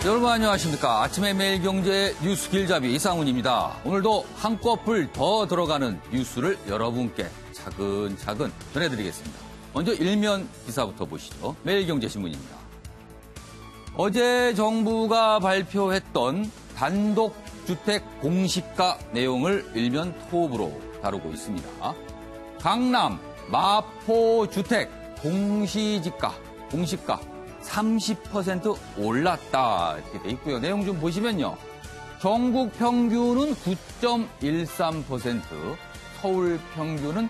여러분 안녕하십니까. 아침에 매일경제 뉴스 길잡이 이상훈입니다. 오늘도 한꺼풀 더 들어가는 뉴스를 여러분께 차근차근 전해드리겠습니다. 먼저 일면 기사부터 보시죠. 매일경제신문입니다. 어제 정부가 발표했던 단독주택 공시가 내용을 일면 톱으로 다루고 있습니다. 강남 마포주택 공시가 30% 올랐다 이렇게 돼 있고요. 내용 좀 보시면요. 전국 평균은 9.13%, 서울 평균은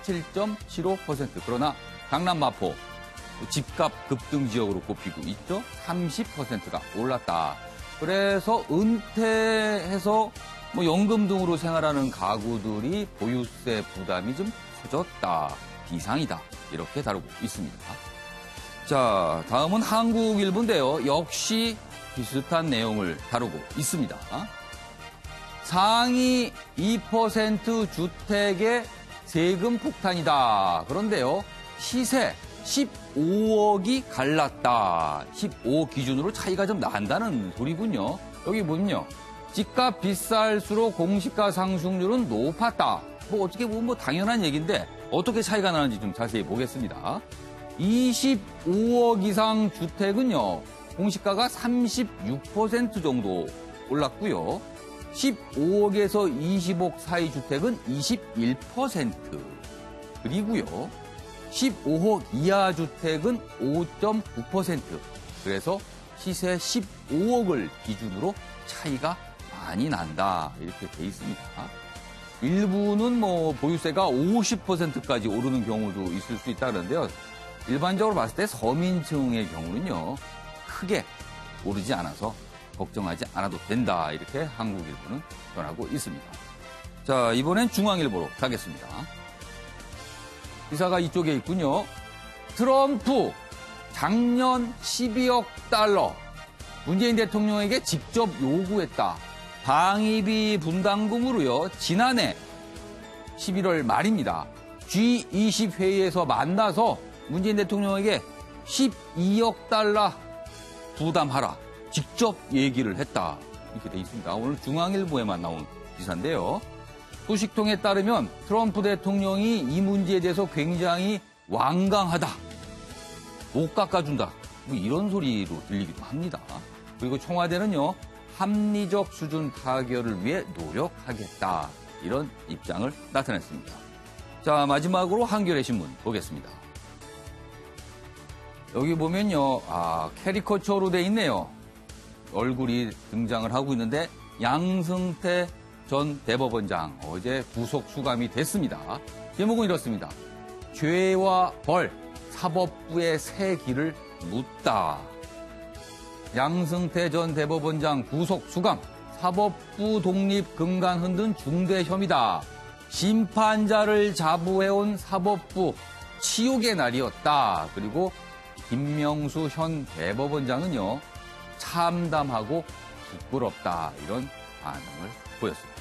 17.75%. 그러나 강남 마포 집값 급등 지역으로 꼽히고 있죠. 30%가 올랐다. 그래서 은퇴해서 연금 등으로 생활하는 가구들이 보유세 부담이 좀 커졌다. 비상이다. 이렇게 다루고 있습니다. 자, 다음은 한국일보인데요. 역시 비슷한 내용을 다루고 있습니다. 상위 2% 주택의 세금 폭탄이다. 그런데요, 시세 15억이 갈랐다. 15억 기준으로 차이가 좀 난다는 소리군요. 여기 보면요. 집값 비쌀수록 공시가 상승률은 높았다. 어떻게 보면 당연한 얘기인데 어떻게 차이가 나는지 좀 자세히 보겠습니다. 25억 이상 주택은요, 공시가가 36% 정도 올랐고요. 15억에서 20억 사이 주택은 21%. 그리고요, 15억 이하 주택은 5.9%. 그래서 시세 15억을 기준으로 차이가 많이 난다. 이렇게 돼 있습니다. 일부는 보유세가 50%까지 오르는 경우도 있을 수 있다는데요. 일반적으로 봤을 때 서민층의 경우는요, 크게 오르지 않아서 걱정하지 않아도 된다. 이렇게 한국일보는 전하고 있습니다. 자, 이번엔 중앙일보로 가겠습니다. 기사가 이쪽에 있군요. 트럼프 작년 12억 달러 문재인 대통령에게 직접 요구했다. 방위비 분담금으로요. 지난해 11월 말입니다. G20 회의에서 만나서 문재인 대통령에게 12억 달러 부담하라. 직접 얘기를 했다. 이렇게 돼 있습니다. 오늘 중앙일보에만 나온 기사인데요. 소식통에 따르면 트럼프 대통령이 이 문제에 대해서 굉장히 완강하다. 못 깎아준다. 이런 소리로 들리기도 합니다. 그리고 청와대는요. 합리적 수준 타결을 위해 노력하겠다. 이런 입장을 나타냈습니다. 자, 마지막으로 한겨레 신문 보겠습니다. 여기 보면요. 캐리커처로 돼 있네요. 얼굴이 등장을 하고 있는데 양승태 전 대법원장 어제 구속 수감이 됐습니다. 제목은 이렇습니다. 죄와 벌, 사법부의 새 길을 묻다. 양승태 전 대법원장 구속 수감, 사법부 독립 근간 흔든 중대 혐의다. 심판자를 자부해온 사법부 치욕의 날이었다. 그리고 김명수 현 대법원장은요, 참담하고 부끄럽다. 이런 반응을 보였습니다.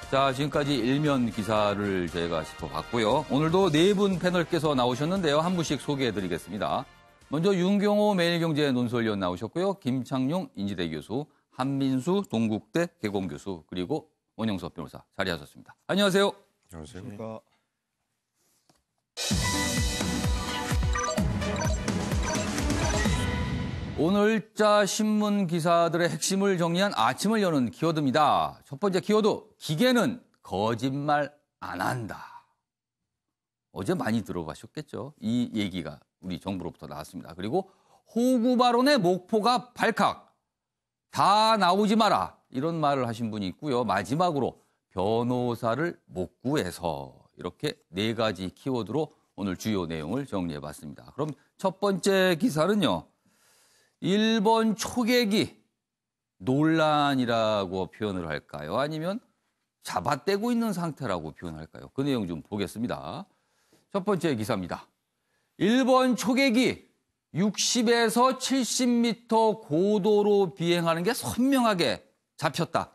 자, 지금까지 일면 기사를 저희가 짚어봤고요. 오늘도 네 분 패널께서 나오셨는데요. 한 분씩 소개해드리겠습니다. 먼저 윤경호 매일경제 논설위원 나오셨고요. 김창룡 인지대 교수, 한민수 동국대 개공교수, 그리고 원영석 변호사 자리하셨습니다. 안녕하세요. 안녕하십니까. 오늘자 신문 기사들의 핵심을 정리한 아침을 여는 키워드입니다. 첫 번째 키워드, 기계는 거짓말 안 한다. 어제 많이 들어보셨겠죠? 이 얘기가 우리 정부로부터 나왔습니다. 그리고 호구 발언의 목포가 발칵. 다 나오지 마라. 이런 말을 하신 분이 있고요. 마지막으로 변호사를 못 구해서, 이렇게 네 가지 키워드로 오늘 주요 내용을 정리해봤습니다. 그럼 첫 번째 기사는요. 일본 초계기 논란이라고 표현을 할까요? 아니면 잡아떼고 있는 상태라고 표현할까요? 그 내용 좀 보겠습니다. 첫 번째 기사입니다. 일본 초계기 60에서 70m 고도로 비행하는 게 선명하게 잡혔다.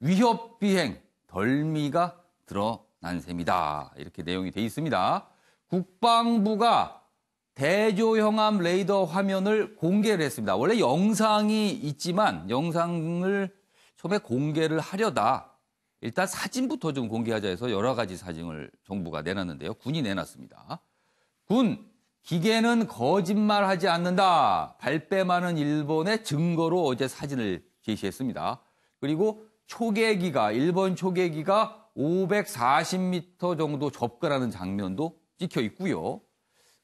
위협 비행 덜미가 드러난 셈이다. 이렇게 내용이 돼 있습니다. 국방부가 대조형암 레이더 화면을 공개를 했습니다. 원래 영상이 있지만 영상을 처음에 공개를 하려다 일단 사진부터 좀 공개하자 해서 여러 가지 사진을 정부가 내놨는데요. 군이 내놨습니다. 군, 기계는 거짓말하지 않는다. 발뺌하는 일본의 증거로 어제 사진을 제시했습니다. 그리고 초계기가, 일본 초계기가 540m 정도 접근하는 장면도 찍혀 있고요.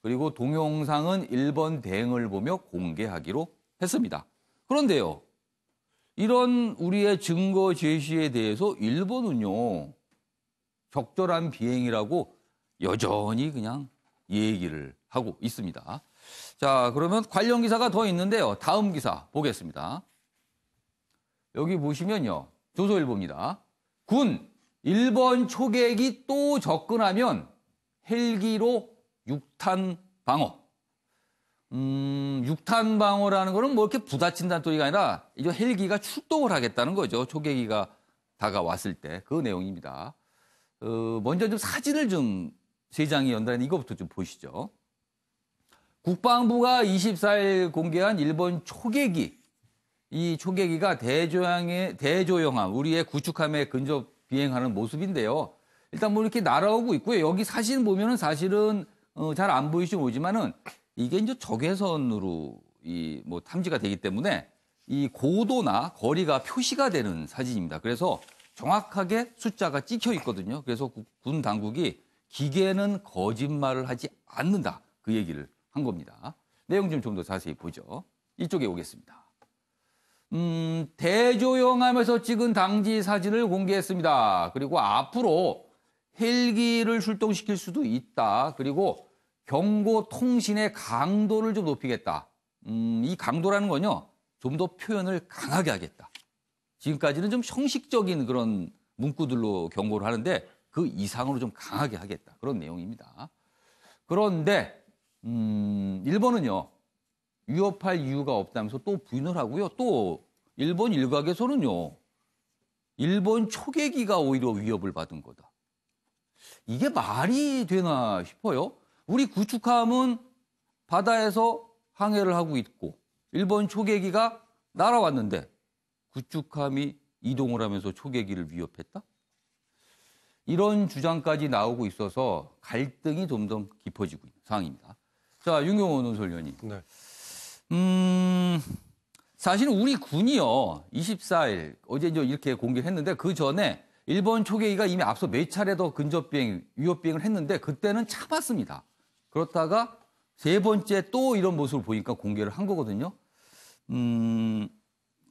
그리고 동영상은 일본 대응을 보며 공개하기로 했습니다. 그런데요, 이런 우리의 증거 제시에 대해서 일본은요, 적절한 비행이라고 여전히 그냥 얘기를 하고 있습니다. 자, 그러면 관련 기사가 더 있는데요. 다음 기사 보겠습니다. 여기 보시면요, 조선일보입니다. 군, 일본 초계기 또 접근하면 헬기로 육탄 방어. 육탄 방어라는 거는 뭐 이렇게 부딪힌다는 소리가 아니라 이제 헬기가 출동을 하겠다는 거죠. 초계기가 다가왔을 때 그 내용입니다. 먼저 좀 사진을 좀 세 장이 연달아 이거부터 좀 보시죠. 국방부가 24일 공개한 일본 초계기. 이 초계기가 대조영함, 우리의 구축함에 근접 비행하는 모습인데요. 일단 뭐 이렇게 날아오고 있고요. 여기 사진 보면은 사실은 잘 안 보이시죠 모르지만은 이게 이제 적외선으로 뭐 탐지가 되기 때문에 이 고도나 거리가 표시가 되는 사진입니다. 그래서 정확하게 숫자가 찍혀 있거든요. 그래서 군 당국이 기계는 거짓말을 하지 않는다. 그 얘기를 한 겁니다. 내용 좀 더 자세히 보죠. 이쪽에 오겠습니다. 대조영함에서 찍은 당지 사진을 공개했습니다. 그리고 앞으로 헬기를 출동시킬 수도 있다. 그리고 경고 통신의 강도를 좀 높이겠다. 이 강도라는 건요, 좀 더 표현을 강하게 하겠다. 지금까지는 좀 형식적인 그런 문구들로 경고를 하는데 그 이상으로 좀 강하게 하겠다. 그런 내용입니다. 그런데 일본은요, 위협할 이유가 없다면서 또 부인을 하고요. 또 일본 일각에서는요, 일본 초계기가 오히려 위협을 받은 거다. 이게 말이 되나 싶어요. 우리 구축함은 바다에서 항해를 하고 있고 일본 초계기가 날아왔는데 구축함이 이동을 하면서 초계기를 위협했다? 이런 주장까지 나오고 있어서 갈등이 점점 깊어지고 있는 상황입니다. 자, 윤경호 논설위원님. 네. 사실은 우리 군이요, 24일, 어제 이제 이렇게 공개했는데 그 전에 일본 초계기가 이미 앞서 몇 차례 더 근접비행, 위협비행을 했는데 그때는 참았습니다. 그렇다가 세 번째 또 이런 모습을 보니까 공개를 한 거거든요.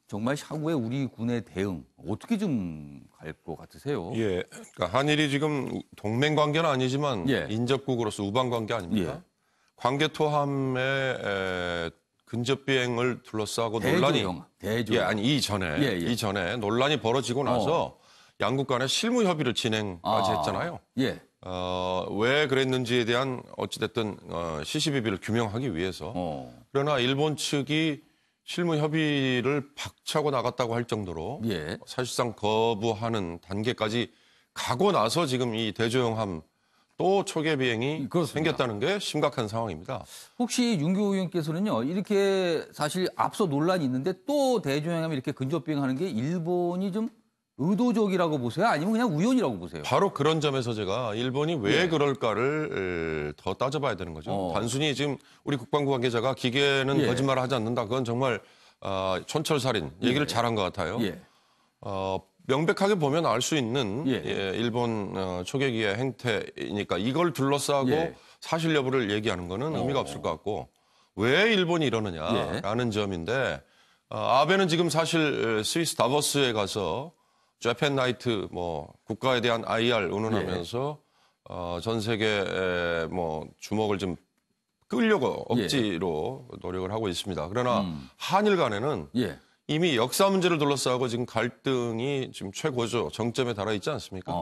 정말 향후에 우리 군의 대응 어떻게 좀 갈 것 같으세요? 예, 그러니까 한일이 지금 동맹 관계는 아니지만 예. 인접국으로서 우방 관계 아닙니까? 예. 광개토함의 근접 비행을 둘러싸고 논란이 대조영. 예, 아니 이전에 논란이 벌어지고 나서 양국 간에 실무 협의를 진행까지 했잖아요. 예. 왜 그랬는지에 대한 어찌됐든 시시비비를 규명하기 위해서. 그러나 일본 측이 실무 협의를 박차고 나갔다고 할 정도로 예. 사실상 거부하는 단계까지 가고 나서 지금 이 대조영함 또 초계 비행이 생겼다는 게 심각한 상황입니다. 혹시 윤교호 의원께서는요, 이렇게 사실 앞서 논란이 있는데 또 대조영함이 이렇게 근접 비행하는 게 일본이 좀 의도적이라고 보세요? 아니면 그냥 우연이라고 보세요? 바로 그런 점에서 제가 일본이 왜 그럴까를 더 따져봐야 되는 거죠. 단순히 지금 우리 국방부 관계자가 기계는 거짓말을 하지 않는다. 그건 정말 촌철살인 얘기를 잘한 것 같아요. 명백하게 보면 알 수 있는 일본 초계기의 행태이니까 이걸 둘러싸고 사실 여부를 얘기하는 거는 의미가 없을 것 같고 왜 일본이 이러느냐라는 점인데 아베는 지금 사실 스위스 다보스에 가서 재팬 나이트 뭐 국가에 대한 IR 운운하면서 전 세계 뭐 주목을 좀 끌려고 억지로 노력을 하고 있습니다. 그러나 한일 간에는 이미 역사 문제를 둘러싸고 지금 갈등이 지금 최고조 정점에 달아 있지 않습니까?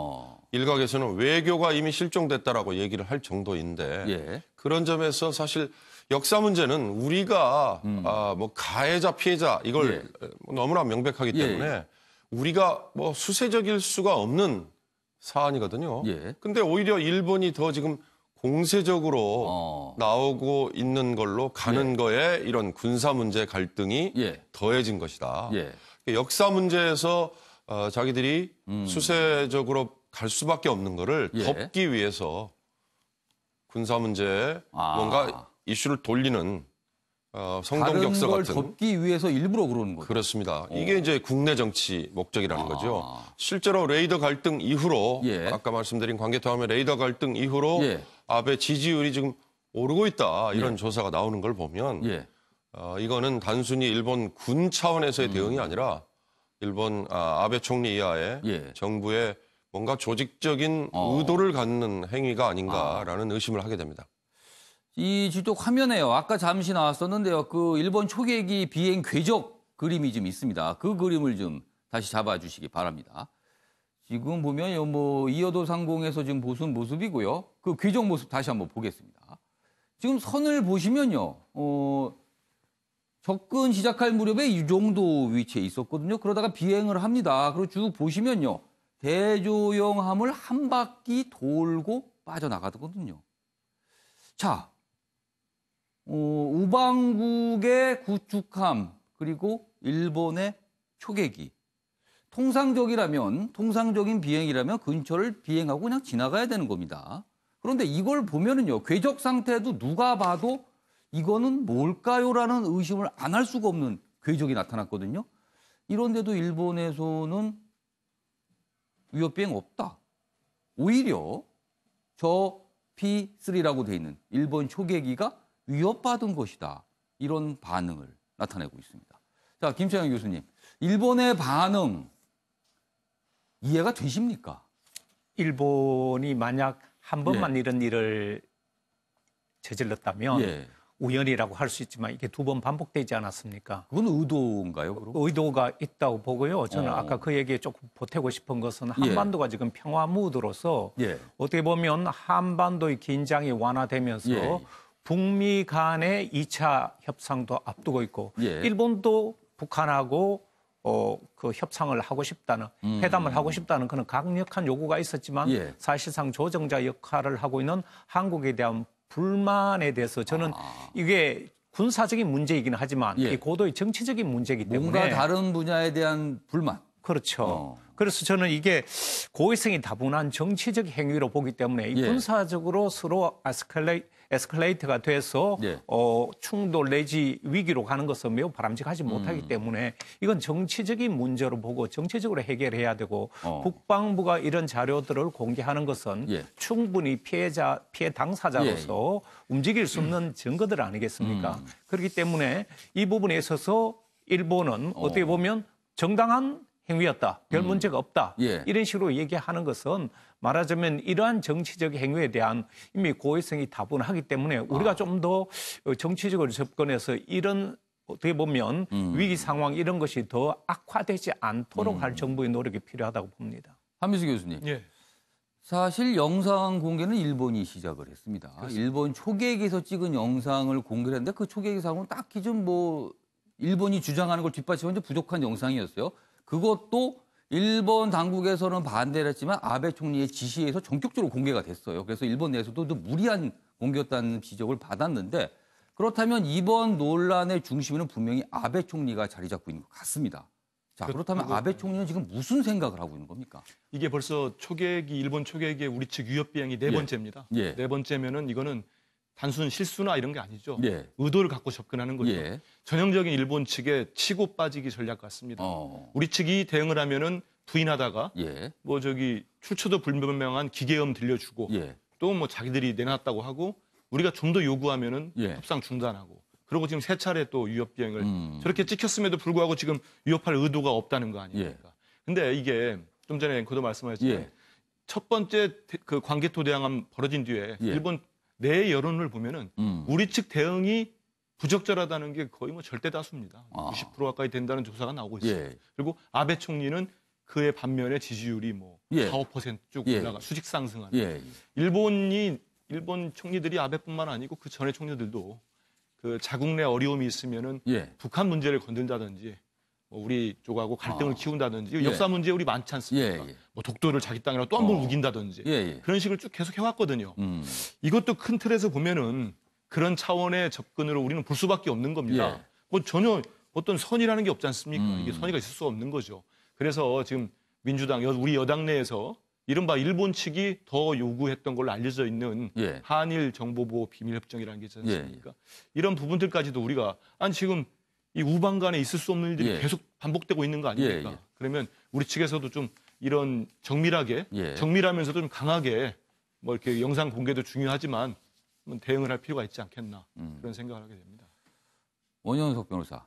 일각에서는 외교가 이미 실종됐다라고 얘기를 할 정도인데 그런 점에서 사실 역사 문제는 우리가 뭐 가해자 피해자 이걸 너무나 명백하기 때문에 우리가 뭐 수세적일 수가 없는 사안이거든요. 근데 오히려 일본이 더 지금 공세적으로 나오고 있는 걸로 가는 거에 이런 군사 문제 갈등이 더해진 것이다. 역사 문제에서 자기들이 수세적으로 갈 수밖에 없는 거를 덮기 위해서 군사 문제에 뭔가 이슈를 돌리는 성동격서 다른 걸 같은. 덮기 위해서 일부러 그러는 거죠. 그렇습니다. 이게 이제 국내 정치 목적이라는 거죠. 실제로 레이더 갈등 이후로 아까 말씀드린 관계통합의 레이더 갈등 이후로 아베 지지율이 지금 오르고 있다. 이런 조사가 나오는 걸 보면 이거는 단순히 일본 군 차원에서의 대응이 아니라 일본 아베 총리 이하의 정부의 뭔가 조직적인 의도를 갖는 행위가 아닌가라는 의심을 하게 됩니다. 이 지적 화면에요. 아까 잠시 나왔었는데요. 그 일본 초계기 비행 궤적 그림이 좀 있습니다. 그 그림을 좀 다시 잡아주시기 바랍니다. 지금 보면요, 뭐 이어도 상공에서 지금 보신 모습이고요. 그 궤적 모습 다시 한번 보겠습니다. 지금 선을 보시면요, 접근 시작할 무렵에 이 정도 위치에 있었거든요. 그러다가 비행을 합니다. 그리고 쭉 보시면요, 대조영함을 한 바퀴 돌고 빠져나가거든요. 자, 우방국의 구축함 그리고 일본의 초계기. 통상적인 비행이라면 근처를 비행하고 그냥 지나가야 되는 겁니다. 그런데 이걸 보면은요, 궤적 상태도 누가 봐도 이거는 뭘까요라는 의심을 안 할 수가 없는 궤적이 나타났거든요. 이런데도 일본에서는 위협 비행 없다. 오히려 저 P3라고 돼 있는 일본 초계기가 위협받은 것이다. 이런 반응을 나타내고 있습니다. 자, 김창현 교수님, 일본의 반응 이해가 되십니까? 일본이 만약 한 번만 이런 일을 저질렀다면 우연이라고 할 수 있지만 이게 두 번 반복되지 않았습니까? 그건 의도인가요? 그럼? 의도가 있다고 보고요. 저는 아까 그 얘기에 조금 보태고 싶은 것은 한반도가 지금 평화 무드로서 어떻게 보면 한반도의 긴장이 완화되면서 북미 간의 2차 협상도 앞두고 있고 일본도 북한하고 그 협상을 하고 싶다는 회담을 하고 싶다는 그런 강력한 요구가 있었지만 사실상 조정자 역할을 하고 있는 한국에 대한 불만에 대해서 저는 이게 군사적인 문제이긴 하지만 이 고도의 정치적인 문제이기 때문에 뭔가 다른 분야에 대한 불만. 그렇죠. 그래서 저는 이게 고의성이 다분한 정치적 행위로 보기 때문에 군사적으로 서로 에스컬레이트가 돼서 충돌 내지 위기로 가는 것은 매우 바람직하지 못하기 때문에 이건 정치적인 문제로 보고 정치적으로 해결해야 되고 국방부가 이런 자료들을 공개하는 것은 충분히 피해 당사자로서 움직일 수 없는 증거들 아니겠습니까? 그렇기 때문에 이 부분에 있어서 일본은 어떻게 보면 정당한 행위였다. 별 문제가 없다. 이런 식으로 얘기하는 것은 말하자면 이러한 정치적 행위에 대한 이미 고의성이 다분하기 때문에 우리가 좀 더 정치적으로 접근해서 이런 어떻게 보면 위기 상황 이런 것이 더 악화되지 않도록 할 정부의 노력이 필요하다고 봅니다. 한미수 교수님. 사실 영상 공개는 일본이 시작을 했습니다. 그렇습니다. 일본 초계기에서 찍은 영상을 공개를 했는데 그 초계기 상황은 딱히 좀 뭐 일본이 주장하는 걸 뒷받침하는 부족한 영상이었어요. 그것도 일본 당국에서는 반대를 했지만 아베 총리의 지시에 의해서 전격적으로 공개가 됐어요. 그래서 일본 내에서도 무리한 공개였다는 지적을 받았는데 그렇다면 이번 논란의 중심에는 분명히 아베 총리가 자리 잡고 있는 것 같습니다. 자, 그렇다면 아베 총리는 지금 무슨 생각을 하고 있는 겁니까? 이게 벌써 일본 초계기의 우리 측 위협 비행이 네 번째입니다. 네 번째면은 이거는 단순 실수나 이런 게 아니죠. 의도를 갖고 접근하는 거죠. 전형적인 일본 측의 치고 빠지기 전략 같습니다. 우리 측이 대응을 하면은 부인하다가 뭐 출처도 불분명한 기계음 들려주고 또 뭐 자기들이 내놨다고 하고 우리가 좀 더 요구하면은 협상 중단하고 그리고 지금 세 차례 또 위협 비행을 저렇게 찍혔음에도 불구하고 지금 위협할 의도가 없다는 거 아닙니까? 근데 이게 좀 전에 앵커도 말씀하셨지만 첫 번째 그 관계토 대항함 벌어진 뒤에 일본 내 여론을 보면은 우리 측 대응이 부적절하다는 게 거의 뭐 절대 다수입니다. 90% 가까이 된다는 조사가 나오고 있어요. 그리고 아베 총리는 그의 반면에 지지율이 뭐 4, 5% 쭉 올라가 수직 상승하는. 일본 총리들이 아베뿐만 아니고 그 전의 총리들도 그 자국 내 어려움이 있으면은 북한 문제를 건든다든지 우리 쪽하고 갈등을 키운다든지 역사 문제 우리 많지 않습니까? 뭐 독도를 자기 땅이라고 또 한 번 우긴다든지 그런 식으로 쭉 계속 해왔거든요. 이것도 큰 틀에서 보면은 그런 차원의 접근으로 우리는 볼 수밖에 없는 겁니다. 뭐 전혀 어떤 선이라는 게 없지 않습니까? 이게 선의가 있을 수 없는 거죠. 그래서 지금 민주당, 우리 여당 내에서 이른바 일본 측이 더 요구했던 걸로 알려져 있는 한일 정보보호 비밀협정이라는 게 있지 않습니까? 이런 부분들까지도 우리가 아니 지금 이 우방 간에 있을 수 없는 일들이 계속 반복되고 있는 거 아닙니까? 그러면 우리 측에서도 좀 이런 정밀하게, 정밀하면서도 좀 강하게 뭐 이렇게 영상 공개도 중요하지만 대응을 할 필요가 있지 않겠나 그런 생각을 하게 됩니다. 원영석 변호사.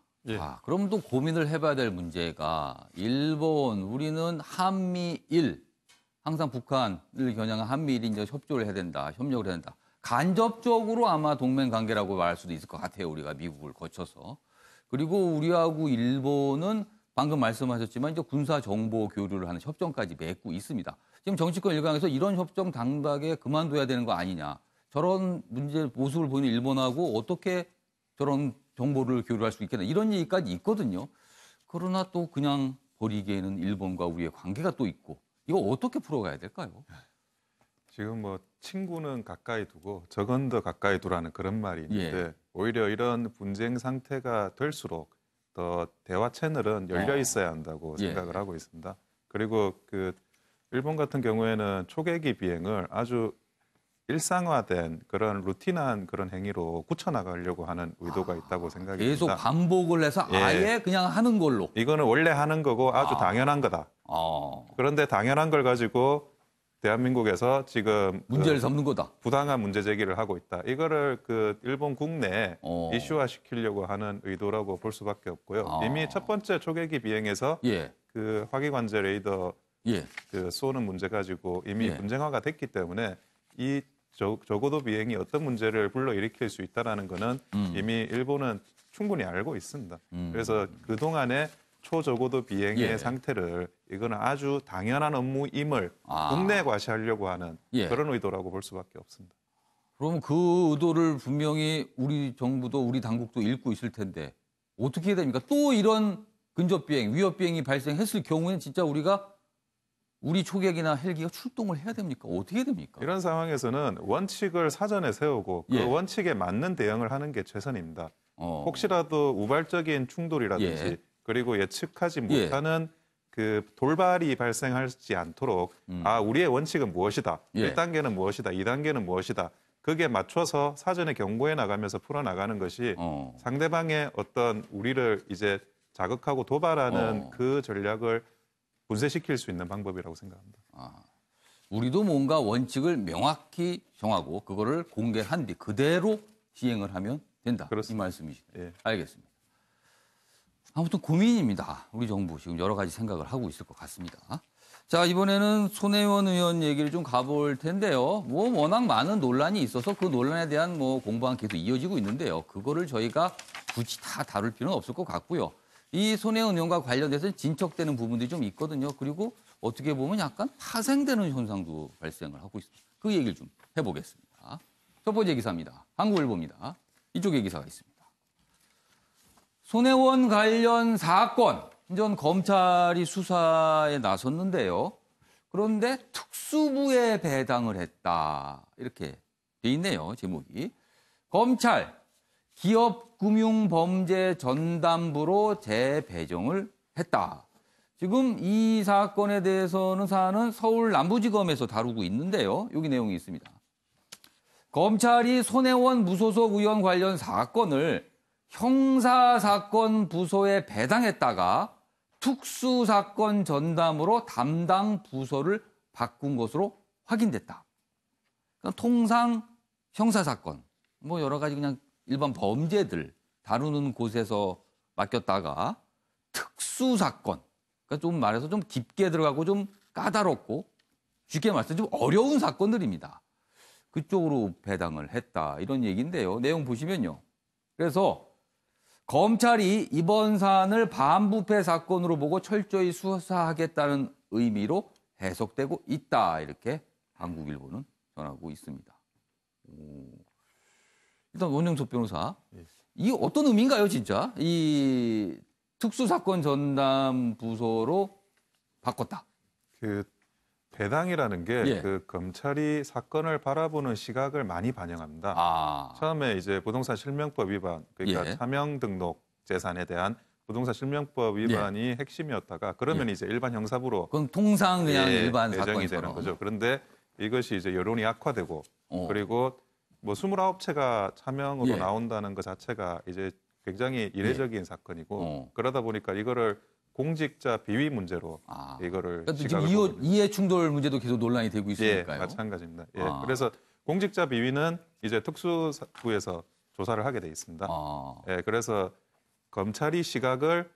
그럼 또 고민을 해봐야 될 문제가 일본, 우리는 한미일, 항상 북한을 겨냥한 한미일이 이제 협조를 해야 된다, 협력을 해야 된다. 간접적으로 아마 동맹 관계라고 말할 수도 있을 것 같아요. 우리가 미국을 거쳐서. 그리고 우리하고 일본은 방금 말씀하셨지만 이제 군사 정보 교류를 하는 협정까지 맺고 있습니다. 지금 정치권 일각에서 이런 협정 당당하게 그만둬야 되는 거 아니냐. 저런 문제 모습을 보이는 일본하고 어떻게 저런 정보를 교류할 수 있겠나. 이런 얘기까지 있거든요. 그러나 또 그냥 버리기에는 일본과 우리의 관계가 또 있고. 이거 어떻게 풀어가야 될까요? 지금 뭐 친구는 가까이 두고 적은 더 가까이 두라는 그런 말이 있는데 오히려 이런 분쟁 상태가 될수록 더 대화 채널은 열려 있어야 한다고 생각을 하고 있습니다. 그리고 그 일본 같은 경우에는 초계기 비행을 아주 일상화된 그런 루틴한 그런 행위로 굳혀나가려고 하는 의도가 있다고 생각이 듭니다. 계속 반복을 해서 아예 그냥 하는 걸로. 이거는 원래 하는 거고 아주 당연한 거다. 그런데 당연한 걸 가지고 대한민국에서 지금 문제를 삼는 거다. 부당한 문제 제기를 하고 있다. 이거를 그 일본 국내에 이슈화 시키려고 하는 의도라고 볼 수밖에 없고요. 이미 첫 번째 초계기 비행에서 그 화기관제 레이더 그 쏘는 문제 가지고 이미 분쟁화가 됐기 때문에 이 저고도 비행이 어떤 문제를 불러일으킬 수 있다는 거는 이미 일본은 충분히 알고 있습니다. 그래서 그동안의 초저고도 비행의 상태를 이거는 아주 당연한 업무임을 국내에 과시하려고 하는 그런 의도라고 볼 수밖에 없습니다. 그럼 그 의도를 분명히 우리 정부도 우리 당국도 읽고 있을 텐데 어떻게 해야 됩니까? 또 이런 근접 비행, 위협 비행이 발생했을 경우에는 진짜 우리가 우리 초계기나 헬기가 출동을 해야 됩니까? 어떻게 해야 됩니까? 이런 상황에서는 원칙을 사전에 세우고 그 원칙에 맞는 대응을 하는 게 최선입니다. 혹시라도 우발적인 충돌이라든지 그리고 예측하지 못하는 그 돌발이 발생하지 않도록 우리의 원칙은 무엇이다. 1단계는 무엇이다. 2단계는 무엇이다. 그게 맞춰서 사전에 경고해 나가면서 풀어나가는 것이 상대방의 어떤 우리를 이제 자극하고 도발하는 그 전략을 분쇄시킬 수 있는 방법이라고 생각합니다. 우리도 뭔가 원칙을 명확히 정하고 그거를 공개한 뒤 그대로 시행을 하면 된다. 그렇습니다. 이 말씀이시죠. 알겠습니다. 아무튼 고민입니다. 우리 정부 지금 여러 가지 생각을 하고 있을 것 같습니다. 자, 이번에는 손혜원 의원 얘기를 좀 가볼 텐데요. 뭐 워낙 많은 논란이 있어서 그 논란에 대한 뭐 공방은 계속 이어지고 있는데요. 그거를 저희가 굳이 다 다룰 필요는 없을 것 같고요. 이 손혜원 의원과 관련돼서 진척되는 부분들이 좀 있거든요. 그리고 어떻게 보면 약간 파생되는 현상도 발생을 하고 있습니다. 그 얘기를 좀 해보겠습니다. 첫 번째 기사입니다. 한국일보입니다. 이쪽에 기사가 있습니다. 손혜원 관련 사건, 전 검찰이 수사에 나섰는데요. 그런데 특수부에 배당을 했다. 이렇게 돼 있네요, 제목이. 검찰, 기업금융범죄전담부로 재배정을 했다. 지금 이 사건에 대해서는 사안은 서울 남부지검에서 다루고 있는데요. 여기 내용이 있습니다. 검찰이 손혜원 무소속 의원 관련 사건을 형사사건 부서에 배당했다가 특수사건 전담으로 담당 부서를 바꾼 것으로 확인됐다. 그러니까 통상 형사사건, 뭐 여러 가지 그냥 일반 범죄들 다루는 곳에서 맡겼다가 특수사건, 그러니까 좀 말해서 좀 깊게 들어가고 좀 까다롭고 쉽게 말해서 좀 어려운 사건들입니다. 그쪽으로 배당을 했다. 이런 얘기인데요. 내용 보시면요. 그래서 검찰이 이번 사안을 반부패 사건으로 보고 철저히 수사하겠다는 의미로 해석되고 있다. 이렇게 한국일보는 전하고 있습니다. 일단 원영석 변호사, 이게 어떤 의미인가요, 진짜? 이 특수사건 전담 부서로 바꿨다. 그 배당이라는 게 그 검찰이 사건을 바라보는 시각을 많이 반영합니다. 처음에 이제 부동산 실명법 위반, 그러니까 차명 등록 재산에 대한 부동산 실명법 위반이 핵심이었다가 그러면 이제 일반 형사부로 그건 통상 그냥 일반 내정이 사건처럼 되는 거죠. 그런데 이것이 이제 여론이 악화되고 그리고 뭐 29채가 차명으로 나온다는 것 자체가 이제 굉장히 이례적인 사건이고 그러다 보니까 이거를 공직자 비위 문제로 이거를 그러니까 지금 이해 충돌 문제도 계속 논란이 되고 있으니까요. 마찬가지입니다. 그래서 공직자 비위는 이제 특수부에서 조사를 하게 돼 있습니다. 그래서 검찰이 시각을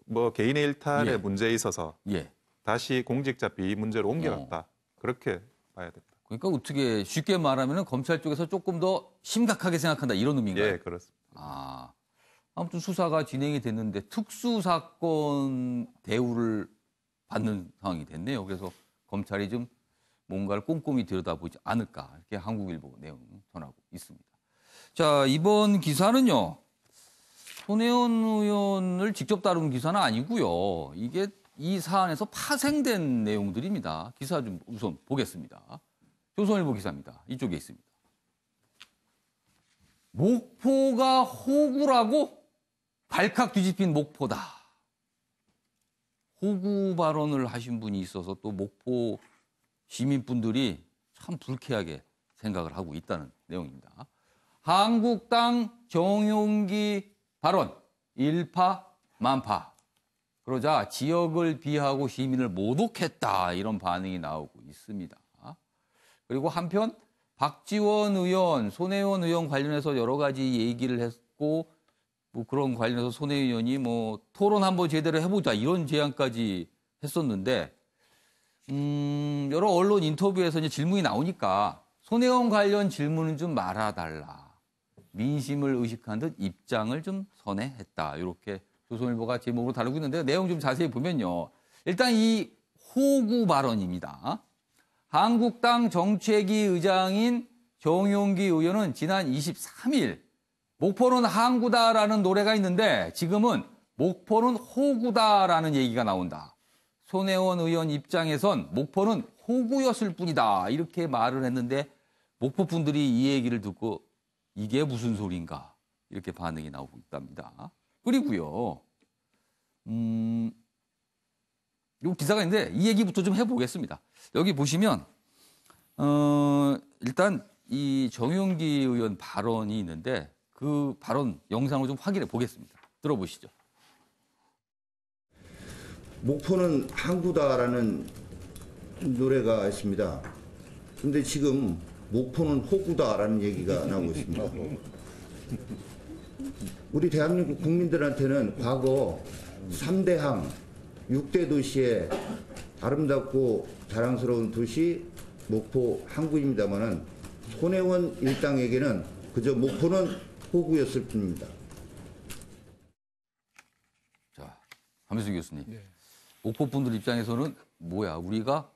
뭐 개인의 일탈의 문제에 있어서 다시 공직자 비위 문제로 옮겨갔다. 그렇게 봐야 됩니다. 그러니까 어떻게 쉽게 말하면 검찰 쪽에서 조금 더 심각하게 생각한다 이런 의미인가요? 예, 그렇습니다. 아무튼 수사가 진행이 됐는데 특수사건 대우를 받는 상황이 됐네요. 그래서 검찰이 좀 뭔가를 꼼꼼히 들여다보지 않을까 이렇게 한국일보 내용 전하고 있습니다. 자, 이번 기사는요. 손혜원 의원을 직접 다룬 기사는 아니고요. 이게 이 사안에서 파생된 내용들입니다. 기사 좀 우선 보겠습니다. 조선일보 기사입니다. 이쪽에 있습니다. 목포가 호구라고? 발칵 뒤집힌 목포다. 호구 발언을 하신 분이 있어서 또 목포 시민분들이 참 불쾌하게 생각을 하고 있다는 내용입니다. 한국당 정용기 발언 일파만파. 그러자 지역을 비하고 시민을 모독했다 이런 반응이 나오고 있습니다. 그리고 한편 박지원 의원, 손혜원 의원 관련해서 여러 가지 얘기를 했고 뭐 그런 관련해서 손혜원 의원이 뭐 토론 한번 제대로 해보자 이런 제안까지 했었는데 여러 언론 인터뷰에서 이제 질문이 나오니까 손혜원 관련 질문은 좀 말아달라. 민심을 의식한 듯 입장을 좀 선회했다. 이렇게 조선일보가 제목으로 다루고 있는데 내용 좀 자세히 보면요. 일단 이 호구 발언입니다. 한국당 정책위 의장인 정용기 의원은 지난 23일 목포는 항구다라는 노래가 있는데 지금은 목포는 호구다라는 얘기가 나온다. 손혜원 의원 입장에선 목포는 호구였을 뿐이다. 이렇게 말을 했는데 목포 분들이 이 얘기를 듣고 이게 무슨 소린가 이렇게 반응이 나오고 있답니다. 그리고요. 요 기사가 있는데 이 얘기부터 좀 해보겠습니다. 여기 보시면 일단 이 정용기 의원 발언이 있는데 그 발언 영상을 좀 확인해 보겠습니다. 들어보시죠. 목포는 항구다라는 노래가 있습니다. 그런데 지금 목포는 호구다라는 얘기가 나오고 있습니다. 우리 대한민국 국민들한테는 과거 3대 항, 6대 도시의 아름답고 자랑스러운 도시 목포 항구입니다만은 손혜원 일당에게는 그저 목포는 호구였을 뿐입니다. 자, 함혜수 교수님. 목포 분들 입장에서는 뭐야, 우리가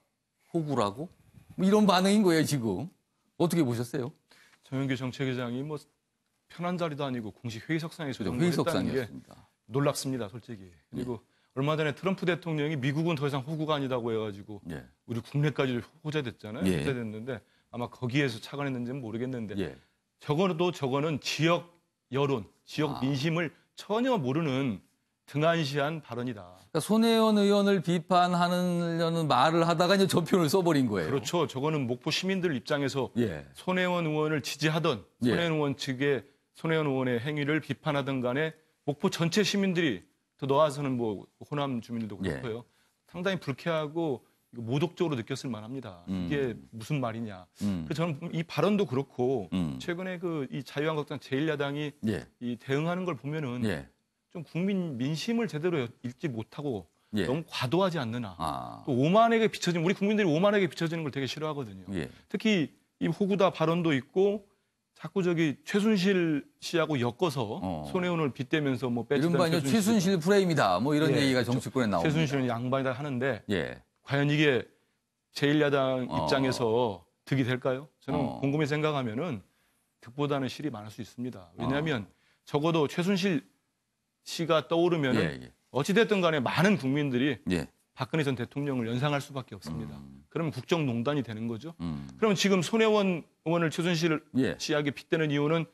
호구라고? 뭐 이런 반응인 거예요, 지금. 어떻게 보셨어요? 정용기 정책위장이 뭐 편한 자리도 아니고 공식 회의석상에서 회의석상이었습니다. 놀랍습니다, 솔직히. 그리고 얼마 전에 트럼프 대통령이 미국은 더 이상 호구가 아니다고 해가지고 우리 국내까지 호재됐잖아요. 호재됐는데 아마 거기에서 착안했는지는 모르겠는데 저거는 지역 여론, 지역 민심을 전혀 모르는 등한시한 발언이다. 그러니까 손혜원 의원을 비판하려는 말을 하다가 이제 저편을 써버린 거예요. 그렇죠. 저거는 목포 시민들 입장에서 손혜원 의원을 지지하던 손혜원 의원 측의 손혜원 의원의 행위를 비판하던 간에 목포 전체 시민들이 더 나아서는 뭐 호남 주민들도 그렇고요. 상당히 불쾌하고 모독적으로 느꼈을 만합니다. 이게 무슨 말이냐. 그래서 저는 이 발언도 그렇고 최근에 그 이 자유한국당 제1야당이 이 대응하는 걸 보면은 좀 국민 민심을 제대로 읽지 못하고 너무 과도하지 않느나. 또 오만에게 비춰지는 우리 국민들이 오만에게 비춰지는 걸 되게 싫어하거든요. 특히 이 호구다 발언도 있고 자꾸 저기 최순실 씨하고 엮어서 손혜원을 빗대면서 뭐 이른바 최순실 프레임이다. 뭐 이런 얘기가 정치권에 나옵니다. 최순실은 양반이다 하는데 과연 이게 제1야당 입장에서 득이 될까요? 저는 곰곰이 생각하면은 득보다는 실이 많을 수 있습니다. 왜냐하면 적어도 최순실 시가 떠오르면은 어찌됐든 간에 많은 국민들이 박근혜 전 대통령을 연상할 수밖에 없습니다. 그러면 국정농단이 되는 거죠. 그러면 지금 손혜원 의원을 최순실 씨에게 빗대는 이유는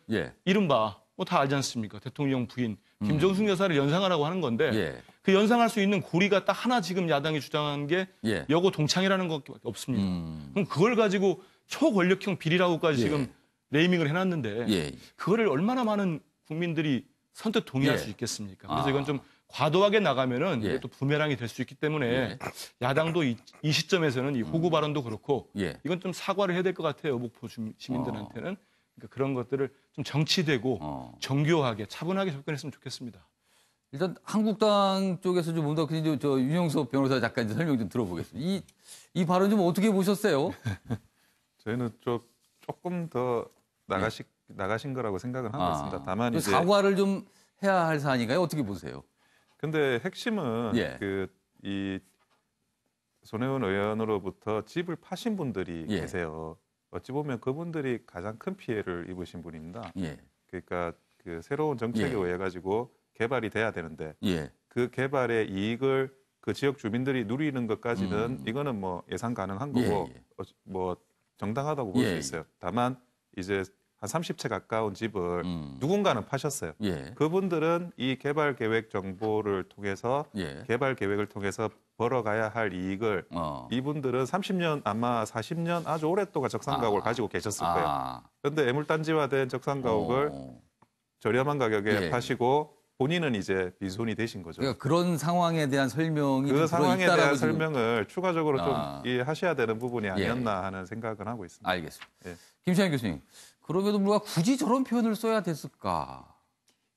이른바 뭐 다 알지 않습니까? 대통령 부인 김정숙 여사를 연상하라고 하는 건데 그 연상할 수 있는 고리가 딱 하나 지금 야당이 주장한 게 여고 동창이라는 것밖에 없습니다. 그럼 그걸 가지고 초권력형 비리라고까지 지금 네이밍을 해놨는데 그거를 얼마나 많은 국민들이 선뜻 동의할 수 있겠습니까? 그래서 이건 좀 과도하게 나가면은 이게 또 부메랑이 될 수 있기 때문에 야당도 이 시점에서는 이 호구 발언도 그렇고 이건 좀 사과를 해야 될 것 같아요. 목포 시민들한테는. 그러니까 그런 것들을 좀 정치되고 정교하게 차분하게 접근했으면 좋겠습니다. 일단 한국당 쪽에서 좀 먼저 저 윤영석 변호사 잠깐 설명 좀 들어보겠습니다. 이 발언 좀 어떻게 보셨어요? 저희는 조금 더 나가신 거라고 생각은 하고 있습니다. 다만 이제 사과를 좀 해야 할 사안인가요? 어떻게 보세요? 근데 핵심은 이 손혜원 의원으로부터 집을 파신 분들이 계세요. 어찌 보면 그분들이 가장 큰 피해를 입으신 분입니다. 그러니까 그 새로운 정책에 의해 가지고 개발이 돼야 되는데 그 개발의 이익을 그 지역 주민들이 누리는 것까지는 이거는 뭐 예상 가능한 거고 뭐 정당하다고 볼 수 있어요. 다만 이제 한 30채 가까운 집을 누군가는 파셨어요. 그분들은 이 개발 계획 정보를 통해서 개발 계획을 통해서 벌어가야 할 이익을 이분들은 30년 아마 40년 아주 오랫동안 적산가옥을 가지고 계셨을 거예요. 그런데 애물단지화된 적산가옥을 저렴한 가격에 파시고 본인은 이제 빈손이 되신 거죠. 그러니까 그런 상황에 대한 설명이 그 상황에 대한 지금... 설명을 추가적으로 좀 하셔야 되는 부분이 아니었나 하는 생각은 하고 있습니다. 알겠습니다. 김찬일 교수님, 그럼에도 불구하고 굳이 저런 표현을 써야 됐을까?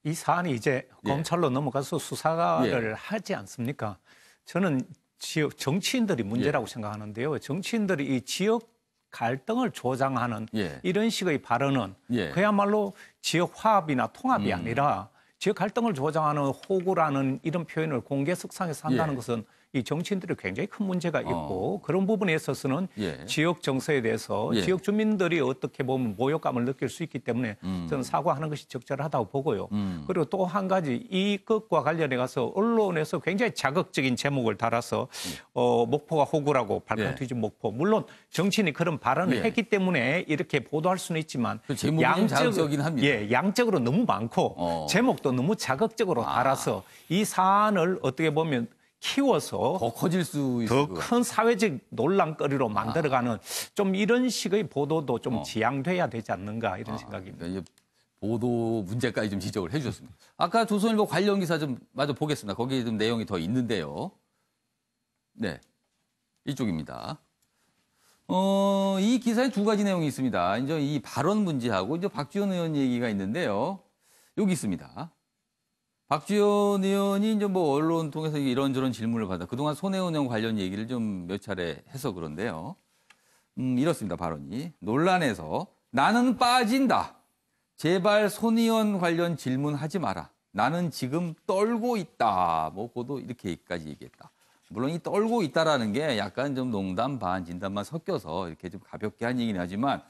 이 사안이 이제 검찰로 넘어가서 수사를 하지 않습니까? 저는 지역 정치인들이 문제라고 생각하는데요. 정치인들이 이 지역 갈등을 조장하는 이런 식의 발언은 그야말로 지역 화합이나 통합이 아니라 지역 갈등을 조장하는 호구라는 이런 표현을 공개석상에서 한다는 것은 이 정치인들이 굉장히 큰 문제가 있고 그런 부분에 있어서는 지역 정서에 대해서 지역 주민들이 어떻게 보면 모욕감을 느낄 수 있기 때문에 저는 사과하는 것이 적절하다고 보고요. 그리고 또 한 가지 이것과 관련해 가서 언론에서 굉장히 자극적인 제목을 달아서 목포가 호구라고 발칵 뒤진 목포. 물론 정치인이 그런 발언을 했기 때문에 이렇게 보도할 수는 있지만 자극적이긴 합니다. 양적으로 너무 많고 제목도 너무 자극적으로 달아서 이 사안을 어떻게 보면 키워서 더 커질 수 있을 더 큰 사회적 논란거리로 만들어가는 좀 이런 식의 보도도 좀 지양돼야 되지 않는가 이런 생각입니다. 그러니까 보도 문제까지 좀 지적을 해주셨습니다. 아까 조선일보 관련 기사 좀 마저 보겠습니다. 거기에 좀 내용이 더 있는데요. 네, 이쪽입니다. 이 기사에 두 가지 내용이 있습니다. 이제 이 발언 문제하고 이제 박지원 의원 얘기가 있는데요. 여기 있습니다. 박지원 의원이 이제 뭐 언론 통해서 이런저런 질문을 받아 그동안 손혜원 의원 관련 얘기를 좀 몇 차례 해서 그런데요. 이렇습니다. 발언이. 논란에서 나는 빠진다. 제발 손 의원 관련 질문하지 마라. 나는 지금 떨고 있다. 뭐 그것도 이렇게까지 얘기했다. 물론 이 떨고 있다라는 게 약간 좀 농담 반 진담만 섞여서 이렇게 좀 가볍게 한 얘기는 하지만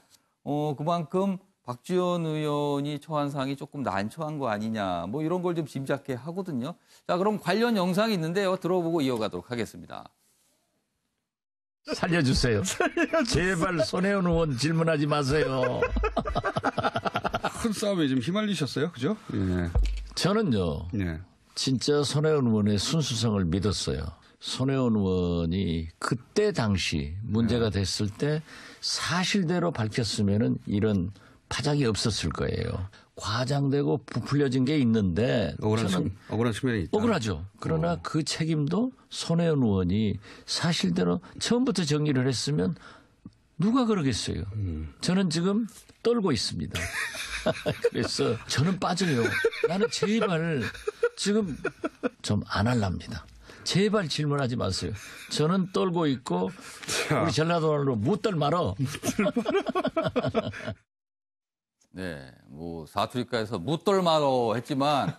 그만큼 박지원 의원이 처한 상황이 조금 난처한 거 아니냐, 뭐 이런 걸 좀 짐작해 하거든요. 자, 그럼 관련 영상이 있는데요. 들어보고 이어가도록 하겠습니다. 살려주세요. 제발 손혜원 의원 질문하지 마세요. 큰 싸움에 좀 휘말리셨어요, 그죠? 저는요, 진짜 손혜원 의원의 순수성을 믿었어요. 손혜원 의원이 그때 당시 문제가 됐을 때 사실대로 밝혔으면은 이런 파장이 없었을 거예요. 과장되고 부풀려진 게 있는데 억울한 측면이 있다. 억울하죠. 그러나 그 책임도 손혜원 의원이 사실대로 처음부터 정리를 했으면 누가 그러겠어요. 저는 지금 떨고 있습니다. 그래서 저는 빠져요. 나는 제발 지금 좀 안 할랍니다. 제발 질문하지 마세요. 저는 떨고 있고 우리 전라도로 못 떨 말어. 네, 뭐 사투리과에서 묻돌 말어 했지만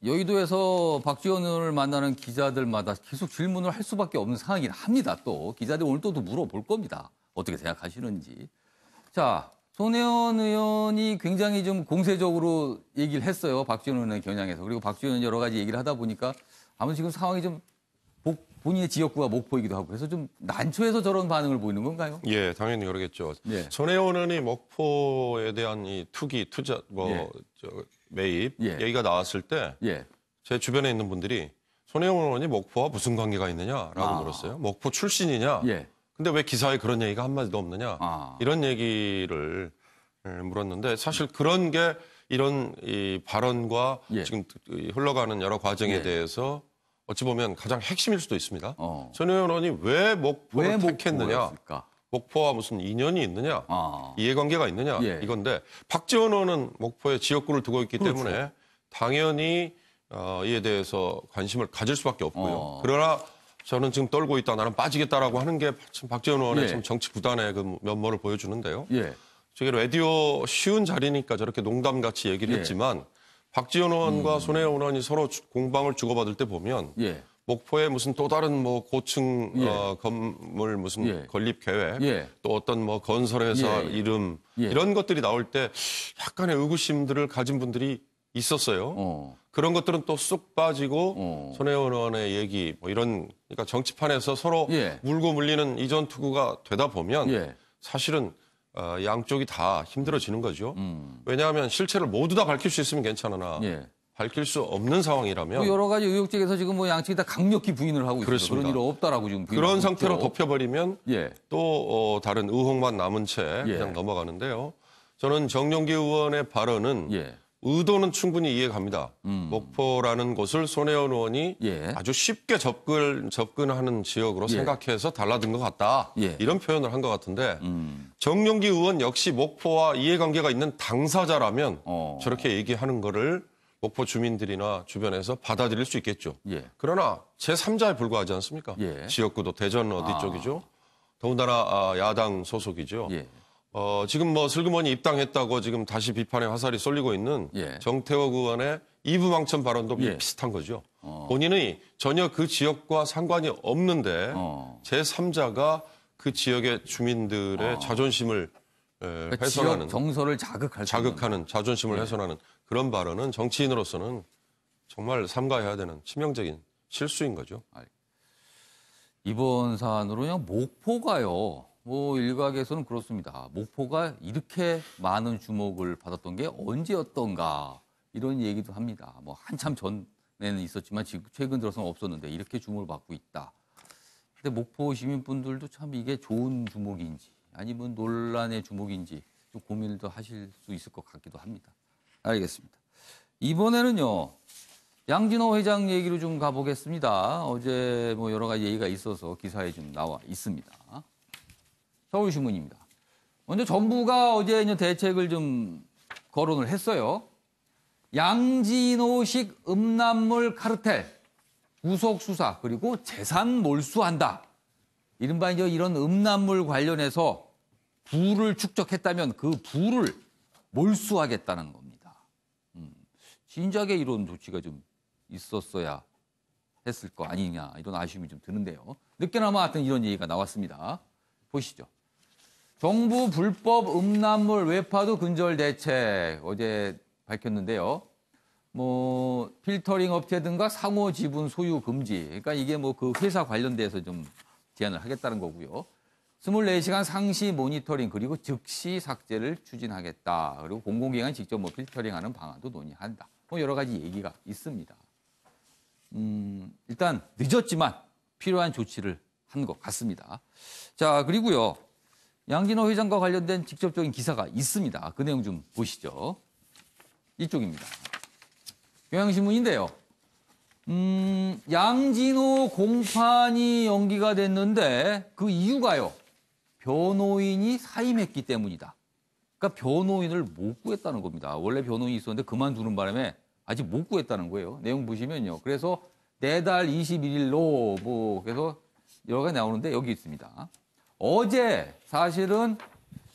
여의도에서 박지원 의원을 만나는 기자들마다 계속 질문을 할 수밖에 없는 상황이긴 합니다. 또 기자들 오늘 또 물어볼 겁니다. 어떻게 생각하시는지. 자, 손혜원 의원이 굉장히 좀 공세적으로 얘기를 했어요. 박지원 의원의 겨냥해서. 그리고 박지원 의원 여러 가지 얘기를 하다 보니까 아무튼 지금 상황이 좀 본인의 지역구가 목포이기도 하고 그래서 좀 난처해서 저런 반응을 보이는 건가요? 예, 당연히 그러겠죠. 예. 손혜원 의원이 목포에 대한 이 투자, 매입 얘기가 나왔을 때 제 주변에 있는 분들이 손혜원 의원이 목포와 무슨 관계가 있느냐라고 물었어요. 목포 출신이냐? 근데 왜 기사에 그런 얘기가 한마디도 없느냐? 이런 얘기를 물었는데 사실 그런 게 이런 이 발언과 지금 흘러가는 여러 과정에 대해서 어찌 보면 가장 핵심일 수도 있습니다. 손혜원 의원이 왜 목포를 택했느냐? 목포와 무슨 인연이 있느냐? 이해관계가 있느냐? 이건데 박지원 의원은 목포에 지역구를 두고 있기 때문에 당연히 이에 대해서 관심을 가질 수밖에 없고요. 그러나 저는 지금 떨고 있다, 나는 빠지겠다라고 하는 게 박지원 의원의 참 정치 구단의 그 면모를 보여주는데요. 저게 라디오 쉬운 자리니까 저렇게 농담같이 얘기를 했지만 박지원 의원과 손혜원 의원이 서로 공방을 주고받을 때 보면 목포에 무슨 또 다른 뭐 고층 건물 무슨 건립 계획 또 어떤 뭐 건설회사 이름 이런 것들이 나올 때 약간의 의구심들을 가진 분들이 있었어요. 그런 것들은 또 쑥 빠지고 손혜원 의원의 얘기 뭐 이런 그러니까 정치판에서 서로 물고 물리는 이전 투구가 되다 보면 사실은 양쪽이 다 힘들어지는 거죠. 왜냐하면 실체를 모두 다 밝힐 수 있으면 괜찮으나 밝힐 수 없는 상황이라면 여러 가지 의혹 쪽에서 지금 뭐 양측이 다 강력히 부인을 하고 있습니다. 그런 일 없다라고 지금 그런 상태로 덮여버리면 또 다른 의혹만 남은 채 그냥 넘어가는데요. 저는 정용기 의원의 발언은 의도는 충분히 이해갑니다. 목포라는 곳을 손혜원 의원이 아주 쉽게 접근하는 지역으로 생각해서 달라든 것 같다. 이런 표현을 한 것 같은데 정용기 의원 역시 목포와 이해관계가 있는 당사자라면 저렇게 얘기하는 거를 목포 주민들이나 주변에서 받아들일 수 있겠죠. 그러나 제3자에 불과하지 않습니까? 지역구도 대전 어디 쪽이죠. 더군다나 야당 소속이죠. 지금 뭐 슬그머니 입당했다고 지금 다시 비판의 화살이 쏠리고 있는 정태욱 의원의 이부망천 발언도 비슷한 거죠. 본인이 전혀 그 지역과 상관이 없는데 제3자가 그 지역의 주민들의 자존심을 그러니까 훼손하는 지역 정서를 자극하는 자존심을 훼손하는 그런 발언은 정치인으로서는 정말 삼가해야 되는 치명적인 실수인 거죠. 이번 사안으로요 목포가요. 뭐 일각에서는 그렇습니다. 목포가 이렇게 많은 주목을 받았던 게 언제였던가 이런 얘기도 합니다. 뭐 한참 전에는 있었지만 지금 최근 들어서는 없었는데 이렇게 주목을 받고 있다. 근데 목포 시민분들도 참 이게 좋은 주목인지 아니면 논란의 주목인지 좀 고민을 더 하실 수 있을 것 같기도 합니다. 알겠습니다. 이번에는요. 양진호 회장 얘기로 좀 가보겠습니다. 어제 뭐 여러 가지 얘기가 있어서 기사에 좀 나와 있습니다. 서울신문입니다. 먼저 정부가 어제 대책을 좀 거론을 했어요. 양진호식 음란물 카르텔 구속 수사 그리고 재산 몰수한다. 이른바 이런 음란물 관련해서 부를 축적했다면 그 부를 몰수하겠다는 겁니다. 진작에 이런 조치가 좀 있었어야 했을 거 아니냐 이런 아쉬움이 좀 드는데요. 늦게나마 하여튼 이런 얘기가 나왔습니다. 보시죠. 정부 불법 음란물 외파도 근절 대책 어제 밝혔는데요. 뭐 필터링 업체 등과 상호 지분 소유 금지. 그러니까 이게 뭐 그 회사 관련돼서 좀 제안을 하겠다는 거고요. 24시간 상시 모니터링 그리고 즉시 삭제를 추진하겠다. 그리고 공공기관이 직접 뭐 필터링하는 방안도 논의한다. 뭐 여러 가지 얘기가 있습니다. 일단 늦었지만 필요한 조치를 한 것 같습니다. 자, 그리고요. 양진호 회장과 관련된 직접적인 기사가 있습니다. 그 내용 좀 보시죠. 이쪽입니다. 경향신문인데요. 양진호 공판이 연기가 됐는데 그 이유가요. 변호인이 사임했기 때문이다. 그러니까 변호인을 못 구했다는 겁니다. 원래 변호인이 있었는데 그만두는 바람에 아직 못 구했다는 거예요. 내용 보시면요. 그래서 내달 21일로 뭐 그래서 여러 가지 나오는데 여기 있습니다. 어제 사실은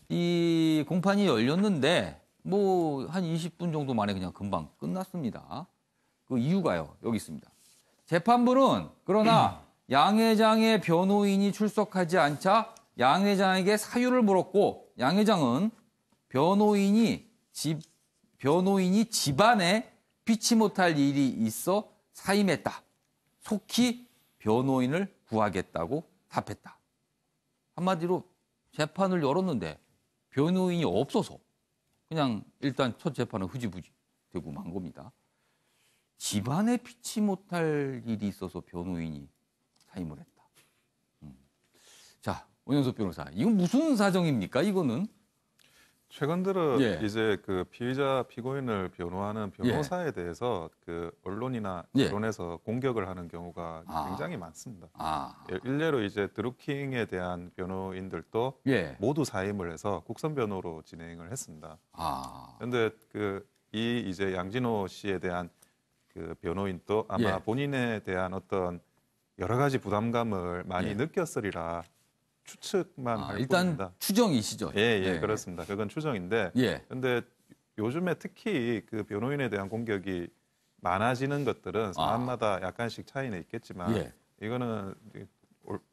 이 공판이 열렸는데 뭐 한 20분 정도 만에 그냥 금방 끝났습니다. 그 이유가요. 여기 있습니다. 재판부는 그러나 양 회장의 변호인이 출석하지 않자 양 회장에게 사유를 물었고 양 회장은 변호인이 집안에 피치 못할 일이 있어 사임했다. 속히 변호인을 구하겠다고 답했다. 한마디로 재판을 열었는데 변호인이 없어서 그냥 일단 첫 재판은 흐지부지 되고 만 겁니다. 집안에 피치 못할 일이 있어서 변호인이 사임을 했다. 자, 원영석 변호사, 이건 무슨 사정입니까? 이거는? 최근 들어 이제 그 피의자 피고인을 변호하는 변호사에 대해서 그 언론이나 여론에서 공격을 하는 경우가 굉장히 많습니다. 일례로 이제 드루킹에 대한 변호인들도 모두 사임을 해서 국선 변호로 진행을 했습니다. 그런데 이 이제 양진호 씨에 대한 그 변호인도 아마 본인에 대한 어떤 여러 가지 부담감을 많이 느꼈으리라 추측만 할 일단 뿐입니다. 추정이시죠? 그렇습니다. 그건 추정인데 그런데 요즘에 특히 그 변호인에 대한 공격이 많아지는 것들은 사안마다 약간씩 차이는 있겠지만 이거는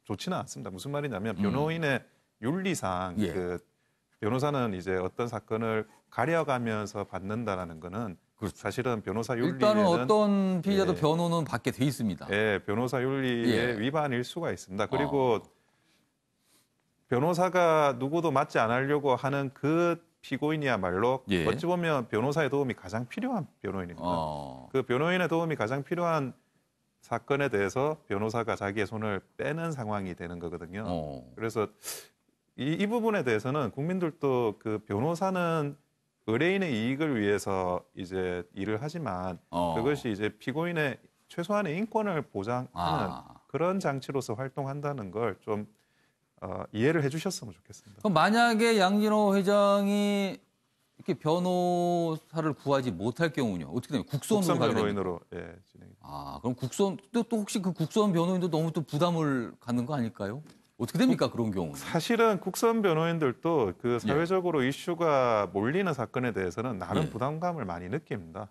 좋지는 않습니다. 무슨 말이냐면 변호인의 윤리상 그 변호사는 이제 어떤 사건을 가려가면서 받는다라는 거는 사실은 변호사 윤리에는 일단은 어떤 피의자도 변호는 받게 돼 있습니다. 변호사 윤리의 위반일 수가 있습니다. 그리고 변호사가 누구도 맞지 않으려고 하는 그 피고인이야말로 어찌 보면 변호사의 도움이 가장 필요한 변호인입니다. 그 변호인의 도움이 가장 필요한 사건에 대해서 변호사가 자기의 손을 빼는 상황이 되는 거거든요. 그래서 이 부분에 대해서는 국민들도 그 변호사는 의뢰인의 이익을 위해서 이제 일을 하지만 그것이 이제 피고인의 최소한의 인권을 보장하는 그런 장치로서 활동한다는 걸 좀 이해를 해주셨으면 좋겠습니다. 그럼 만약에 양진호 회장이 이렇게 변호사를 구하지 못할 경우는요? 어떻게 되나요? 국선 변호인으로 진행이. 그럼 또 혹시 그 국선 변호인도 너무 또 부담을 갖는 거 아닐까요? 어떻게 됩니까 그런 경우는? 사실은 국선 변호인들도 그 사회적으로 이슈가 몰리는 사건에 대해서는 나름 부담감을 많이 느낍니다.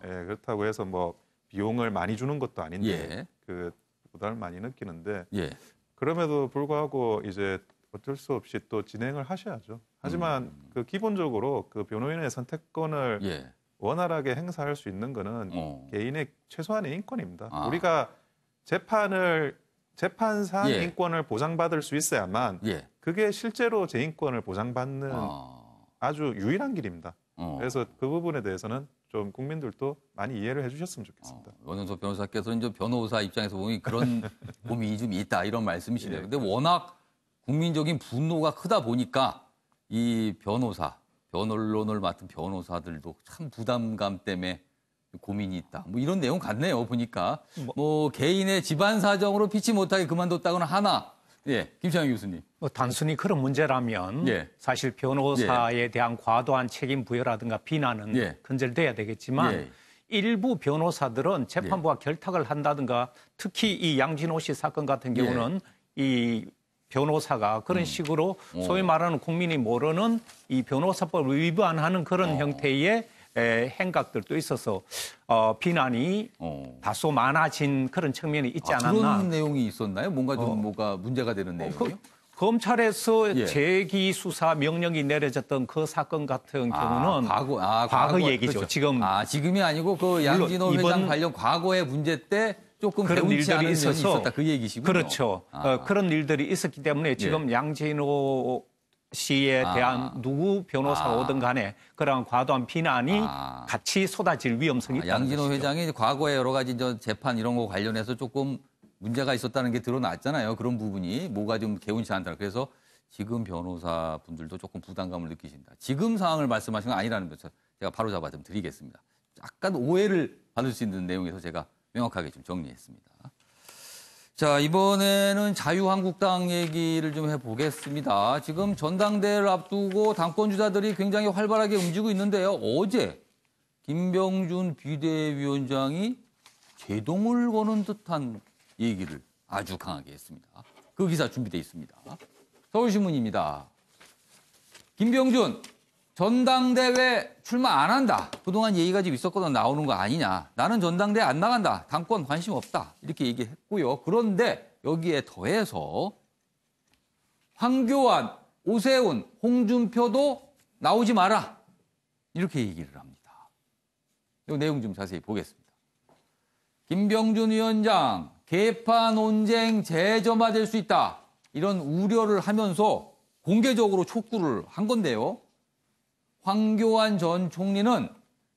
그렇다고 해서 뭐 비용을 많이 주는 것도 아닌데 그 부담을 많이 느끼는데 그럼에도 불구하고 이제 어쩔 수 없이 또 진행을 하셔야죠. 하지만 그 기본적으로 그 변호인의 선택권을 원활하게 행사할 수 있는 거는 개인의 최소한의 인권입니다. 우리가 재판상 인권을 보장받을 수 있어야만 그게 실제로 제 인권을 보장받는 아주 유일한 길입니다. 그래서 그 부분에 대해서는 좀 국민들도 많이 이해를 해주셨으면 좋겠습니다. 원영석 변호사께서는 이제 변호사 입장에서 보면 그런 고민이 좀 있다 이런 말씀이시네요. 근데 워낙 국민적인 분노가 크다 보니까 이 변론을 맡은 변호사들도 참 부담감 때문에 고민이 있다. 뭐 이런 내용 같네요. 보니까 뭐 개인의 집안 사정으로 피치 못하게 그만뒀다거나 하나. 김창현 교수님. 단순히 그런 문제라면 사실 변호사에 대한 과도한 책임 부여라든가 비난은 근절돼야 되겠지만 일부 변호사들은 재판부가 결탁을 한다든가 특히 이 양진호 씨 사건 같은 경우는 이 변호사가 그런 식으로 소위 말하는 국민이 모르는 이 변호사법을 위반하는 그런 형태의 행각들도 있어서 비난이 다소 많아진 그런 측면이 있지 않았나. 그런 내용이 있었나요? 뭔가 좀 뭐가 문제가 되는 내용이요? 검찰에서 재기 수사 명령이 내려졌던 그 사건 같은 경우는 과거 얘기죠. 그렇죠. 지금이 아니고 그 양진호 회장 관련 과거의 문제 때 조금 그런 배운치 않은 일들이 면이 있었다 그 얘기시군요. 그렇죠. 그런 일들이 있었기 때문에 지금 양진호 씨에 대한 누구 변호사가 오든 간에 그런 과도한 비난이 같이 쏟아질 위험성이 있다는 양진호 것이죠. 회장이 과거에 여러 가지 재판 이런 거 관련해서 조금 문제가 있었다는 게 드러났잖아요. 그런 부분이 뭐가 좀 개운치 않다. 그래서 지금 변호사분들도 조금 부담감을 느끼신다. 지금 상황을 말씀하신 건 아니라는 것을 제가 바로 잡아 좀 드리겠습니다. 약간 오해를 받을 수 있는 내용에서 제가 명확하게 좀 정리했습니다. 자, 이번에는 자유한국당 얘기를 좀 해보겠습니다. 지금 전당대회를 앞두고 당권주자들이 굉장히 활발하게 움직이고 있는데요. 어제 김병준 비대위원장이 제동을 거는 듯한 얘기를 아주 강하게 했습니다. 그 기사 준비되어 있습니다. 서울신문입니다. 김병준 전당대회 출마 안 한다. 그동안 얘기가 좀 있었거든 나오는 거 아니냐. 나는 전당대회 안 나간다. 당권 관심 없다. 이렇게 얘기했고요. 그런데 여기에 더해서 황교안, 오세훈, 홍준표도 나오지 마라. 이렇게 얘기를 합니다. 이 내용 좀 자세히 보겠습니다. 김병준 위원장, 계파 논쟁 재점화될 수 있다. 이런 우려를 하면서 공개적으로 촉구를 한 건데요. 황교안 전 총리는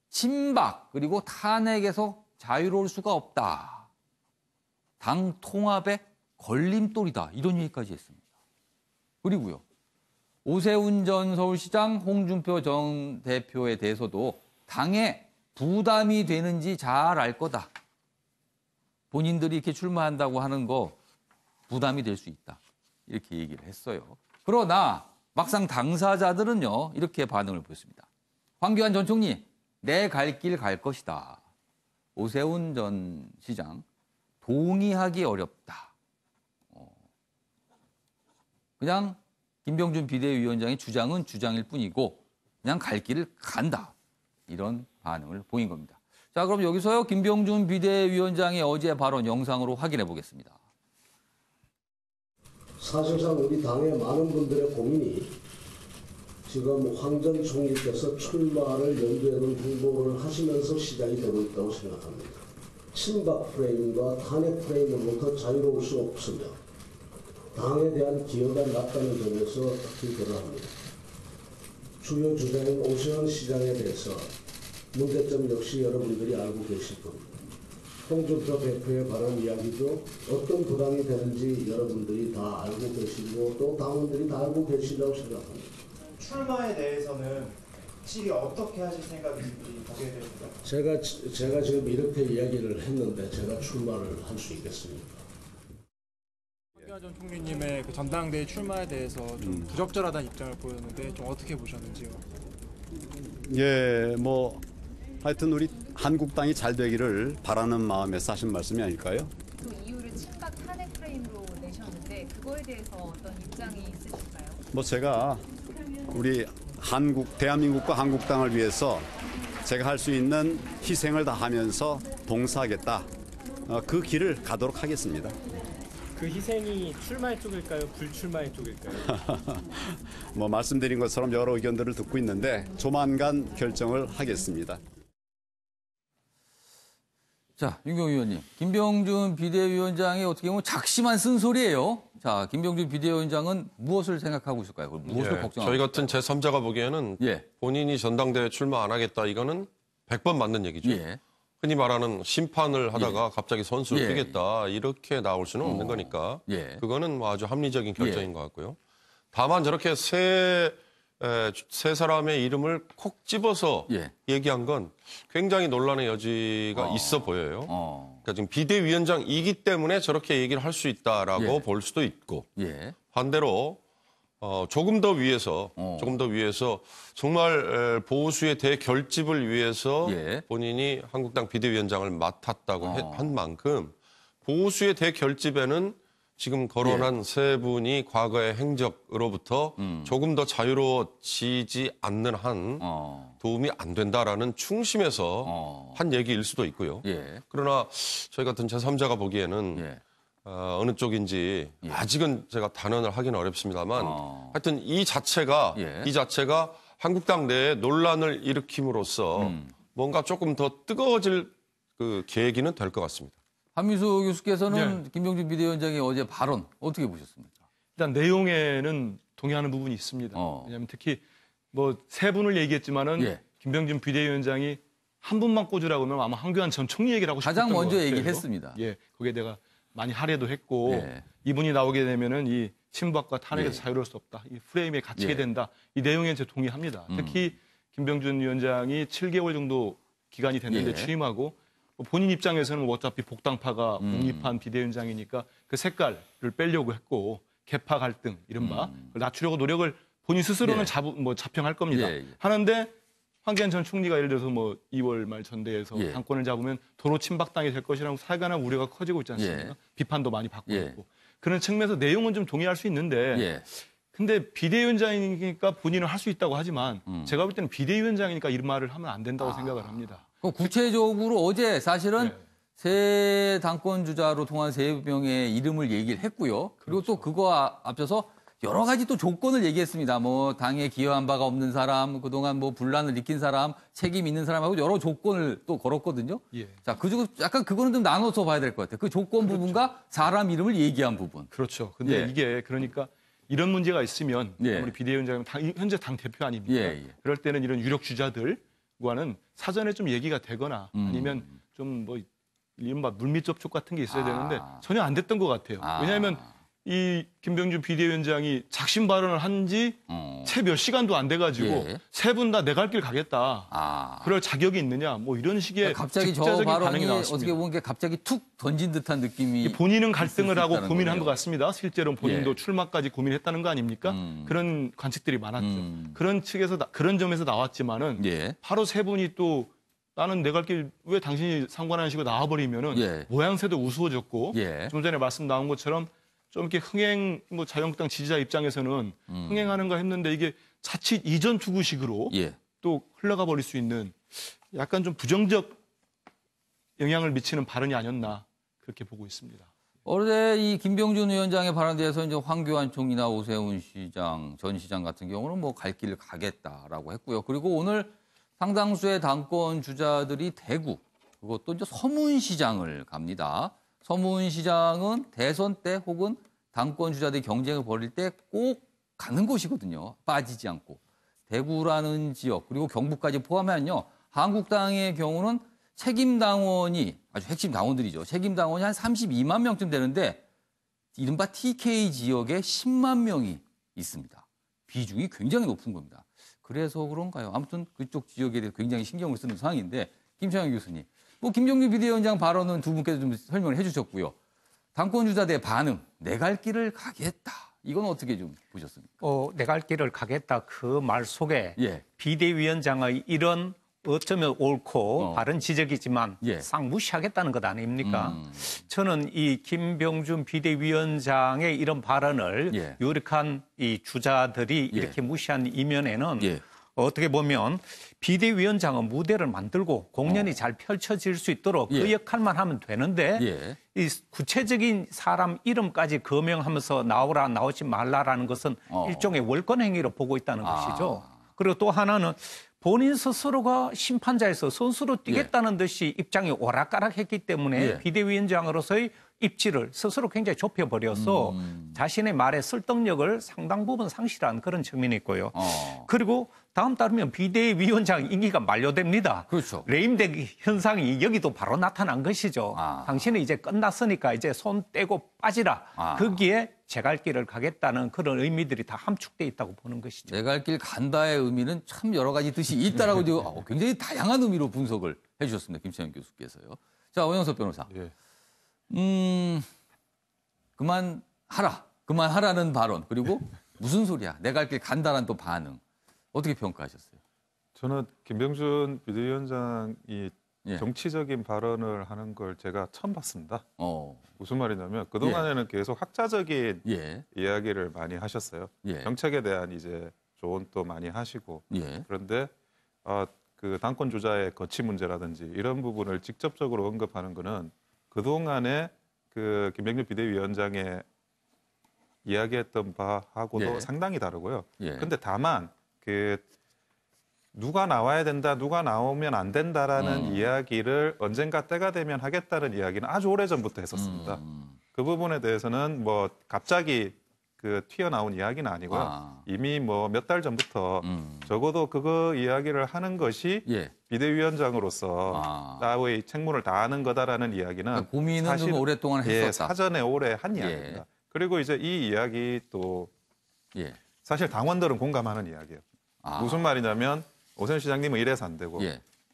친박 그리고 탄핵에서 자유로울 수가 없다. 당 통합의 걸림돌이다. 이런 얘기까지 했습니다. 그리고요. 오세훈 전 서울시장, 홍준표 전 대표에 대해서도 당에 부담이 되는지 잘 알 거다. 본인들이 이렇게 출마한다고 하는 거 부담이 될 수 있다. 이렇게 얘기를 했어요. 그러나 막상 당사자들은요. 이렇게 반응을 보였습니다. 황교안 전 총리, 내 갈 길 갈 것이다. 오세훈 전 시장, 동의하기 어렵다. 그냥 김병준 비대위원장의 주장은 주장일 뿐이고 그냥 갈 길을 간다. 이런 반응을 보인 겁니다. 자, 그럼 여기서요. 김병준 비대위원장의 어제 발언 영상으로 확인해 보겠습니다. 사실상 우리 당의 많은 분들의 고민이 지금 황 전 총리께서 출마를 염두에 둔 홍보를 하시면서 시작이 되고 있다고 생각합니다. 친박 프레임과 탄핵 프레임으로부터 자유로울 수 없으며 당에 대한 기여가 낮다는 점에서 특히 드러납니다. 주요 주자인 오세훈 시장에 대해서 문제점 역시 여러분들이 알고 계실 겁니다. 홍준표 대표의 발언 이야기도 어떤 부담이 되는지 여러분들이 다 알고 계시고 또 당원들이 다 알고 계시다고 생각합니다. 출마에 대해서는 실이 어떻게 하실 생각인지 보게 됩니다. 제가 지금 이렇게 이야기를 했는데 제가 출마를 할 수 있겠습니까? 황교안 전 총리님의 그 전당대회 출마에 대해서 좀 부적절하다는 입장을 보였는데 좀 어떻게 보셨는지요? 예, 뭐 하여튼 우리 한국당이 잘 되기를 바라는 마음에서 하신 말씀이 아닐까요? 그 이유를 친박 탄핵 프레임으로 내셨는데 그거에 대해서 어떤 입장이 있으실까요? 뭐 제가 우리 대한민국과 한국당을 위해서 제가 할 수 있는 희생을 다하면서 봉사하겠다. 그 길을 가도록 하겠습니다. 그 희생이 출마의 쪽일까요? 불출마의 쪽일까요? 뭐 말씀드린 것처럼 여러 의견들을 듣고 있는데 조만간 결정을 하겠습니다. 자, 윤경호 의원님. 김병준 비대위원장이 어떻게 보면 작심한 쓴소리예요. 자, 김병준 비대위원장은 무엇을 생각하고 있을까요? 무엇을 걱정하고 저희 같은 제3자가 보기에는 본인이 전당대회 출마 안 하겠다. 이거는 100번 맞는 얘기죠. 흔히 말하는 심판을 하다가 갑자기 선수를 뛰겠다. 이렇게 나올 수는 없는 거니까. 그거는 뭐 아주 합리적인 결정인 것 같고요. 다만 저렇게 세 사람의 이름을 콕 집어서 얘기한 건 굉장히 논란의 여지가 있어 보여요. 그러니까 지금 비대위원장이기 때문에 저렇게 얘기를 할 수 있다라고 볼 수도 있고 반대로 조금 더 위에서 정말 보수의 대결집을 위해서 본인이 한국당 비대위원장을 맡았다고 한 만큼 보수의 대결집에는 지금 거론한 세 분이 과거의 행적으로부터 조금 더 자유로워지지 않는 한 도움이 안 된다라는 충심에서 한 얘기일 수도 있고요. 그러나 저희 같은 제3자가 보기에는 어느 쪽인지 아직은 제가 단언을 하기는 어렵습니다만 하여튼 이 자체가 한국당 내에 논란을 일으킴으로써 뭔가 조금 더 뜨거워질 그 계기는 될 것 같습니다. 한민수 교수께서는 김병준 비대위원장의 어제 발언 어떻게 보셨습니까? 일단 내용에는 동의하는 부분이 있습니다. 왜냐하면 특히 뭐 세 분을 얘기했지만은 김병준 비대위원장이 한 분만 꽂으라고 하면 아마 황교안 전 총리 얘기를 하고 싶었던 것 같아요. 가장 먼저 얘기했습니다. 거기에 내가 많이 할애도 했고 이분이 나오게 되면은 이 친박과 탄핵에서 자유로울 수 없다. 이 프레임에 갇히게 된다. 이 내용에 제가 동의합니다. 특히 김병준 위원장이 7개월 정도 기간이 됐는데 취임하고 본인 입장에서는 어차피 복당파가 독립한 비대위원장이니까 그 색깔을 빼려고 했고 개파 갈등 이른바 낮추려고 노력을 본인 스스로는 자평할 겁니다. 하는데 황교안 전 총리가 예를 들어서 뭐 2월 말 전대에서 당권을 잡으면 도로 친박당이 될 것이라고 살간한 우려가 커지고 있지 않습니까? 비판도 많이 받고 있고 그런 측면에서 내용은 좀 동의할 수 있는데 근데 비대위원장이니까 본인은 할 수 있다고 하지만 제가 볼 때는 비대위원장이니까 이런 말을 하면 안 된다고 생각을 합니다. 구체적으로 어제 사실은 새 당권 주자로 통한 세 명의 이름을 얘기를 했고요. 그리고 또 그거 앞서서 여러 가지 또 조건을 얘기했습니다. 뭐 당에 기여한 바가 없는 사람, 그동안 뭐 분란을 일으킨 사람, 책임 있는 사람하고 여러 조건을 또 걸었거든요. 예. 자, 그중에 약간 그거는 좀 나눠서 봐야 될 것 같아요. 그 조건 그렇죠. 부분과 사람 이름을 얘기한 부분. 그렇죠. 근데 예. 이게 그러니까 이런 문제가 있으면 예. 우리 비대위원장은 현재 당 대표 아닙니까? 예, 예. 그럴 때는 이런 유력 주자들과는 사전에 좀 얘기가 되거나 아니면 좀 뭐 이른바 물밑 접촉 같은 게 있어야 되는데 전혀 안 됐던 것 같아요. 왜냐하면 이 김병준 비대위원장이 작심 발언을 한 지 채 몇 시간도 안 돼가지고 예. 세 분 다 내 갈 길 가겠다. 그럴 자격이 있느냐. 뭐 이런 식의 갑자기 저 직자적인 발언이 반응이 나왔습니다. 어떻게 보면 게 갑자기 툭 던진 듯한 느낌이 본인은 갈등을 하고 있다는 고민한 거네요. 것 같습니다. 실제로는 본인도 예. 출마까지 고민했다는 거 아닙니까? 그런 관측들이 많았죠. 그런 측에서 그런 점에서 나왔지만은 예. 바로 세 분이 또 나는 내 갈 길 왜 당신이 상관하는 식으로 나와버리면은 예. 모양새도 우스워졌고 예. 좀 전에 말씀 나온 것처럼 좀 이렇게 흥행 뭐 자유한국당 지지자 입장에서는 흥행하는가 했는데 이게 자칫 이전 투구식으로 예. 또 흘러가 버릴 수 있는 약간 좀 부정적 영향을 미치는 발언이 아니었나 그렇게 보고 있습니다. 어제 이 김병준 위원장의 발언에 대해서 이제 황교안 총리나 오세훈 시장, 전 시장 같은 경우는 뭐 갈 길을 가겠다라고 했고요. 그리고 오늘 상당수의 당권 주자들이 대구, 그것도 이제 서문시장을 갑니다. 서문시장은 대선 때 혹은 당권 주자들이 경쟁을 벌일 때 꼭 가는 곳이거든요. 빠지지 않고. 대구라는 지역, 그리고 경북까지 포함하면요. 한국당의 경우는 책임 당원이, 아주 핵심 당원들이죠. 책임 당원이 한 32만 명쯤 되는데 이른바 TK 지역에 10만 명이 있습니다. 비중이 굉장히 높은 겁니다. 그래서 그런가요? 아무튼 그쪽 지역에 대해서 굉장히 신경을 쓰는 상황인데 김창현 교수님, 뭐 김종규 비대위원장 발언은 두 분께서 좀 설명을 해주셨고요. 당권 주자들의 반응, 내 갈 길을 가겠다. 이건 어떻게 좀 보셨습니까? 내 갈 길을 가겠다 그 말 속에 예. 비대위원장의 이런 어쩌면 옳고 바른 지적이지만 싹 무시하겠다는 것 아닙니까? 저는 이 김병준 비대위원장의 이런 발언을 유력한 이 주자들이 이렇게 무시한 이면에는 어떻게 보면 비대위원장은 무대를 만들고 공연이 잘 펼쳐질 수 있도록 그 역할만 하면 되는데 이 구체적인 사람 이름까지 거명하면서 나오라 나오지 말라라는 것은 일종의 월권 행위로 보고 있다는 것이죠. 그리고 또 하나는 본인 스스로가 심판자에서 선수로 뛰겠다는 듯이 입장이 오락가락했기 때문에 비대위원장으로서의 입지를 스스로 굉장히 좁혀버려서 자신의 말의 설득력을 상당 부분 상실한 그런 측면이 있고요. 그리고 다음 달이면 비대위원장 임기가 만료됩니다. 그렇죠. 레임덱 현상이 여기도 바로 나타난 것이죠. 당신은 이제 끝났으니까 이제 손 떼고 빠지라. 거기에 제 갈 길을 가겠다는 그런 의미들이 다 함축돼 있다고 보는 것이죠. 내 갈 길 간다의 의미는 참 여러 가지 뜻이 있다라고 굉장히 다양한 의미로 분석을 해주셨습니다. 김창현 교수께서요. 자, 오영석 변호사. 그만하라는 발언, 그리고 무슨 소리야, 내 갈 길 간다라는 또 반응, 어떻게 평가하셨어요? 저는 김병준 비대위원장이 정치적인 발언을 하는 걸 제가 처음 봤습니다. 무슨 말이냐면 그동안에는 계속 학자적인 이야기를 많이 하셨어요. 정책에 대한 이제 조언도 많이 하시고 그런데 그 당권 주자의 거취 문제라든지 이런 부분을 직접적으로 언급하는 거는 그동안에 그 김병준 비대위원장의 이야기했던 바하고도 상당히 다르고요. 근데 다만 그 누가 나와야 된다, 누가 나오면 안 된다라는 이야기를 언젠가 때가 되면 하겠다는 이야기는 아주 오래전부터 했었습니다. 그 부분에 대해서는 뭐 갑자기 그 튀어나온 이야기는 아니고요. 이미 뭐 몇 달 전부터 적어도 그거 이야기를 하는 것이 비대위원장으로서 나의 책무를 다하는 거다라는 이야기는 그러니까 고민은 사실, 좀 오랫동안 했었다. 사전에 오래 한 이야기입니다. 그리고 이제 이 이야기 또 사실 당원들은 공감하는 이야기예요. 무슨 말이냐면 오세훈 시장님은 이래서 안 되고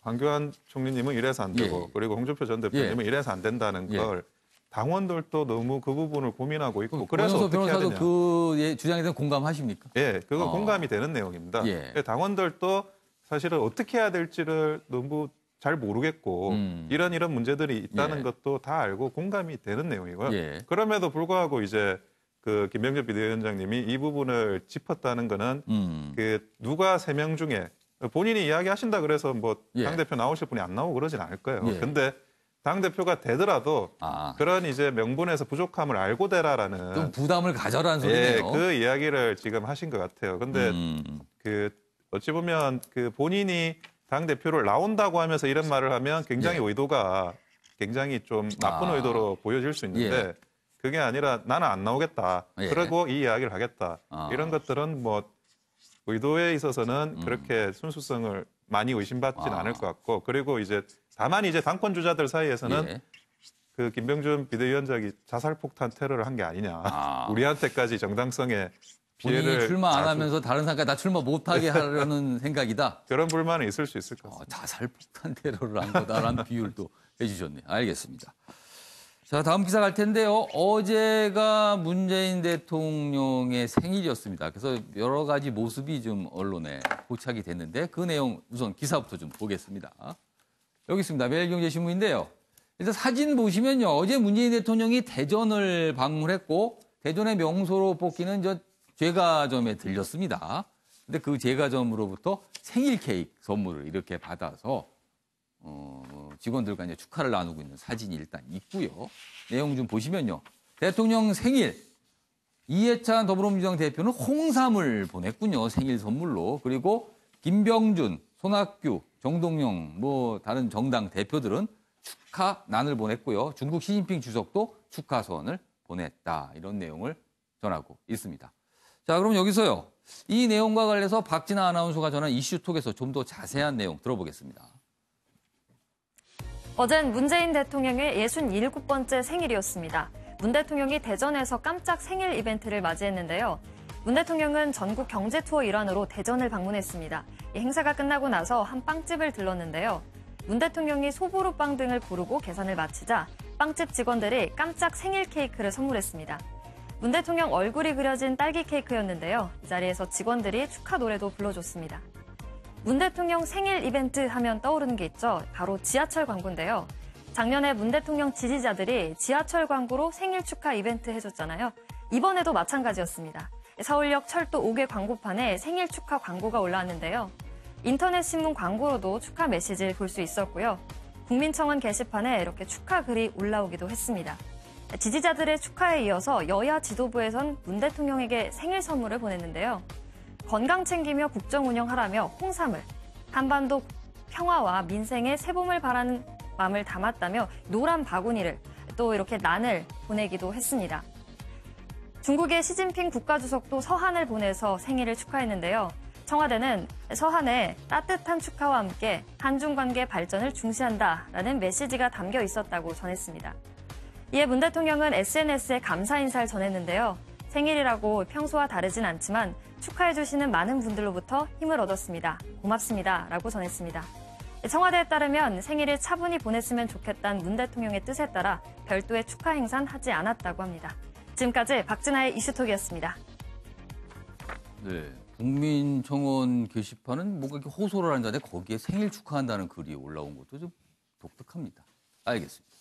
황교안 총리님은 이래서 안 되고 그리고 홍준표 전 대표님은 이래서 안 된다는 걸 당원들도 너무 그 부분을 고민하고 있고 그래서 어떻게 해야 되냐. 그 주장에 대해서 공감하십니까? 그거 공감이 되는 내용입니다. 당원들도 사실은 어떻게 해야 될지를 너무 잘 모르겠고 이런 문제들이 있다는 것도 다 알고 공감이 되는 내용이고요. 그럼에도 불구하고 이제 그 김병준 비대위원장님이 이 부분을 짚었다는 거는 그 누가 3명 중에 본인이 이야기하신다 그래서 뭐 당대표 나오실 분이 안 나오고 그러진 않을 거예요. 근데 당대표가 되더라도 그런 이제 명분에서 부족함을 알고 되라라는 좀 부담을 가져라는 소리네요. 그 이야기를 지금 하신 것 같아요. 근데 그 어찌 보면 그 본인이 당대표를 나온다고 하면서 이런 말을 하면 굉장히 의도가 굉장히 좀 나쁜 의도로 보여질 수 있는데 그게 아니라 나는 안 나오겠다. 그리고 이 이야기를 하겠다. 이런 것들은 뭐 의도에 있어서는 그렇게 순수성을 많이 의심받지는 않을 것 같고 그리고 이제 다만 이제 당권 주자들 사이에서는 그 김병준 비대위원장이 자살폭탄 테러를 한 게 아니냐. 우리한테까지 정당성에 피해를 본인이 출마 안 하면서 다른 사람까지 다 출마 못하게 하려는 생각이다. 그런 불만은 있을 수 있을 것 같습니다. 자살폭탄 테러를 한 거다라는 비율도 해주셨네요. 알겠습니다. 자, 다음 기사 갈 텐데요. 어제가 문재인 대통령의 생일이었습니다. 그래서 여러 가지 모습이 좀 언론에 포착이 됐는데 그 내용 우선 기사부터 좀 보겠습니다. 여기 있습니다. 매일경제신문인데요. 일단 사진 보시면요. 어제 문재인 대통령이 대전을 방문했고 대전의 명소로 뽑기는 저 제과점에 들렸습니다. 근데 그 제과점으로부터 생일 케이크 선물을 이렇게 받아서 직원들과 이제 축하를 나누고 있는 사진이 일단 있고요. 내용 좀 보시면요. 대통령 생일 이해찬 더불어민주당 대표는 홍삼을 보냈군요. 생일 선물로. 그리고 김병준, 손학규, 정동영 뭐 다른 정당 대표들은 축하난을 보냈고요. 중국 시진핑 주석도 축하선을 보냈다. 이런 내용을 전하고 있습니다. 자, 그럼 여기서요. 이 내용과 관련해서 박진아 아나운서가 전한 이슈톡에서 좀 더 자세한 내용 들어보겠습니다. 어젠 문재인 대통령의 67번째 생일이었습니다. 문 대통령이 대전에서 깜짝 생일 이벤트를 맞이했는데요. 문 대통령은 전국 경제 투어 일환으로 대전을 방문했습니다. 이 행사가 끝나고 나서 한 빵집을 들렀는데요. 문 대통령이 소보루빵 등을 고르고 계산을 마치자 빵집 직원들이 깜짝 생일 케이크를 선물했습니다. 문 대통령 얼굴이 그려진 딸기 케이크였는데요. 이 자리에서 직원들이 축하 노래도 불러줬습니다. 문 대통령 생일 이벤트 하면 떠오르는 게 있죠. 바로 지하철 광고인데요. 작년에 문 대통령 지지자들이 지하철 광고로 생일 축하 이벤트 해줬잖아요. 이번에도 마찬가지였습니다. 서울역 철도 5개 광고판에 생일 축하 광고가 올라왔는데요. 인터넷 신문 광고로도 축하 메시지를 볼 수 있었고요. 국민청원 게시판에 이렇게 축하 글이 올라오기도 했습니다. 지지자들의 축하에 이어서 여야 지도부에선 문 대통령에게 생일 선물을 보냈는데요. 건강 챙기며 국정 운영하라며 홍삼을, 한반도 평화와 민생의 새봄을 바라는 마음을 담았다며 노란 바구니를, 또 이렇게 난을 보내기도 했습니다. 중국의 시진핑 국가주석도 서한을 보내서 생일을 축하했는데요. 청와대는 서한에 따뜻한 축하와 함께 한중 관계 발전을 중시한다라는 메시지가 담겨 있었다고 전했습니다. 이에 문 대통령은 SNS에 감사 인사를 전했는데요. 생일이라고 평소와 다르진 않지만 축하해주시는 많은 분들로부터 힘을 얻었습니다. 고맙습니다. 라고 전했습니다. 청와대에 따르면 생일을 차분히 보냈으면 좋겠다는 문 대통령의 뜻에 따라 별도의 축하 행사는 하지 않았다고 합니다. 지금까지 박진아의 이슈톡이었습니다. 네, 국민청원 게시판은 뭔가 이렇게 호소를 한다는데 거기에 생일 축하한다는 글이 올라온 것도 좀 독특합니다. 알겠습니다.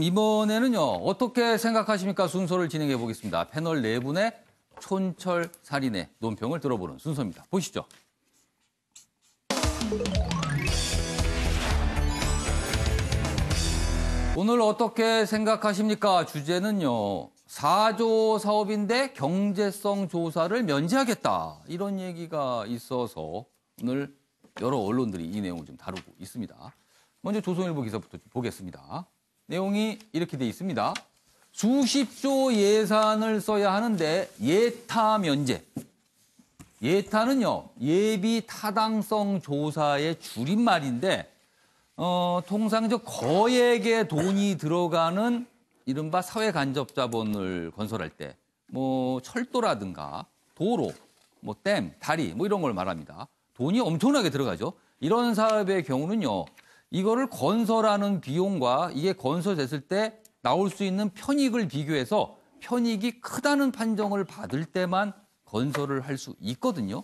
이번에는요, 어떻게 생각하십니까? 순서를 진행해 보겠습니다. 패널 네 분의 촌철살인의 논평을 들어보는 순서입니다. 보시죠. 오늘 어떻게 생각하십니까? 주제는요, 4조 사업인데 경제성 조사를 면제하겠다. 이런 얘기가 있어서 오늘 여러 언론들이 이 내용을 좀 다루고 있습니다. 먼저 조선일보 기사부터 보겠습니다. 내용이 이렇게 돼 있습니다. 수십조 예산을 써야 하는데 예타 면제. 예타는요, 예비 타당성 조사의 줄임말인데 통상 거액의 돈이 들어가는 이른바 사회 간접 자본을 건설할 때 뭐 철도라든가 도로, 뭐 댐, 다리 뭐 이런 걸 말합니다. 돈이 엄청나게 들어가죠. 이런 사업의 경우는요, 이거를 건설하는 비용과 이게 건설됐을 때 나올 수 있는 편익을 비교해서 편익이 크다는 판정을 받을 때만 건설을 할 수 있거든요.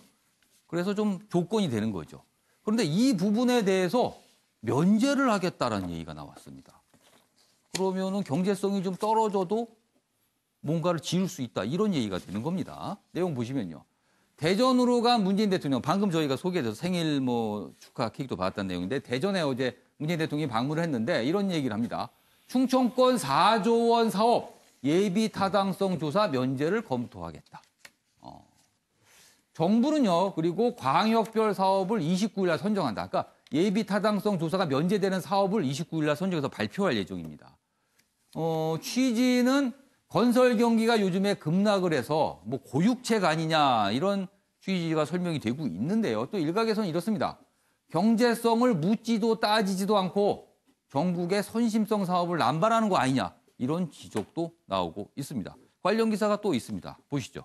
그래서 좀 조건이 되는 거죠. 그런데 이 부분에 대해서 면제를 하겠다라는 얘기가 나왔습니다. 그러면은 경제성이 좀 떨어져도 뭔가를 지을 수 있다. 이런 얘기가 되는 겁니다. 내용 보시면요. 대전으로 간 문재인 대통령, 방금 저희가 소개해서 생일 축하 케이크도 받았다는 내용인데 대전에 어제 문재인 대통령이 방문을 했는데 이런 얘기를 합니다. 충청권 4조 원 사업 예비 타당성 조사 면제를 검토하겠다. 정부는요, 그리고 광역별 사업을 29일 날 선정한다. 그러니까 예비 타당성 조사가 면제되는 사업을 29일 날 선정해서 발표할 예정입니다. 취지는 건설 경기가 요즘에 급락을 해서 뭐 고육책 아니냐 이런 취지가 설명이 되고 있는데요. 또 일각에서는 이렇습니다. 경제성을 묻지도 따지지도 않고 전국의 선심성 사업을 남발하는 거 아니냐 이런 지적도 나오고 있습니다. 관련 기사가 또 있습니다. 보시죠.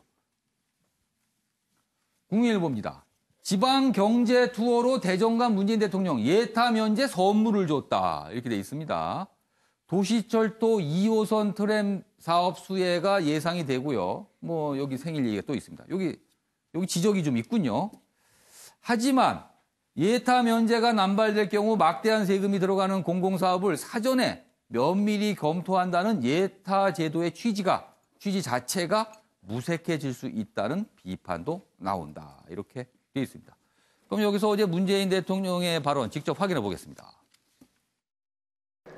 국민일보입니다. 지방 경제 투어로 대전 간 문재인 대통령 예타 면제 선물을 줬다. 이렇게 돼 있습니다. 도시철도 2호선 트램 사업 수혜가 예상이 되고요. 뭐 여기 생일 얘기가 또 있습니다. 여기 지적이 좀 있군요. 하지만 예타 면제가 남발될 경우 막대한 세금이 들어가는 공공사업을 사전에 면밀히 검토한다는 예타 제도의 취지 자체가 무색해질 수 있다는 비판도 나온다. 이렇게 되어 있습니다. 그럼 여기서 어제 문재인 대통령의 발언 직접 확인해 보겠습니다.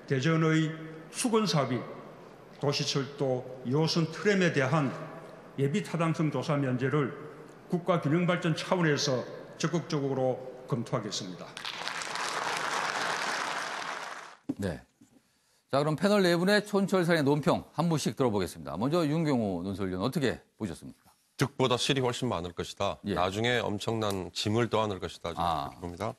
대전의 수건 사업이 도시철도 2호선 트램에 대한 예비 타당성 조사 면제를 국가 균형 발전 차원에서 적극적으로 검토하겠습니다. 네. 자, 그럼 패널 네 분의 촌철살인 논평 한 분씩 들어보겠습니다. 먼저 윤경호 논설위원 어떻게 보셨습니까? 득보다 실이 훨씬 많을 것이다. 예. 나중에 엄청난 짐을 떠안을 것이다. 저는 봅니다.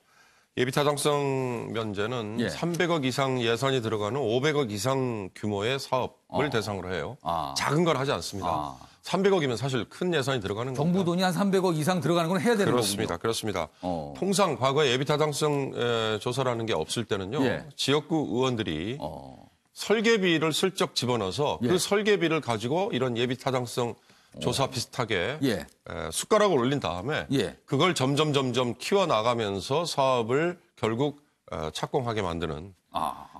예비타당성 면제는 300억 이상 예산이 들어가는 500억 이상 규모의 사업을 대상으로 해요. 작은 걸 하지 않습니다. 300억이면 사실 큰 예산이 들어가는 겁니다. 정부 돈이 한 300억 이상 들어가는 건 해야 되는 거군요. 그렇습니다. 통상 과거에 예비타당성 조사라는 게 없을 때는요. 지역구 의원들이 설계비를 슬쩍 집어넣어서 그 설계비를 가지고 이런 예비타당성 조사 비슷하게 숟가락을 올린 다음에 그걸 점점 키워나가면서 사업을 결국 착공하게 만드는.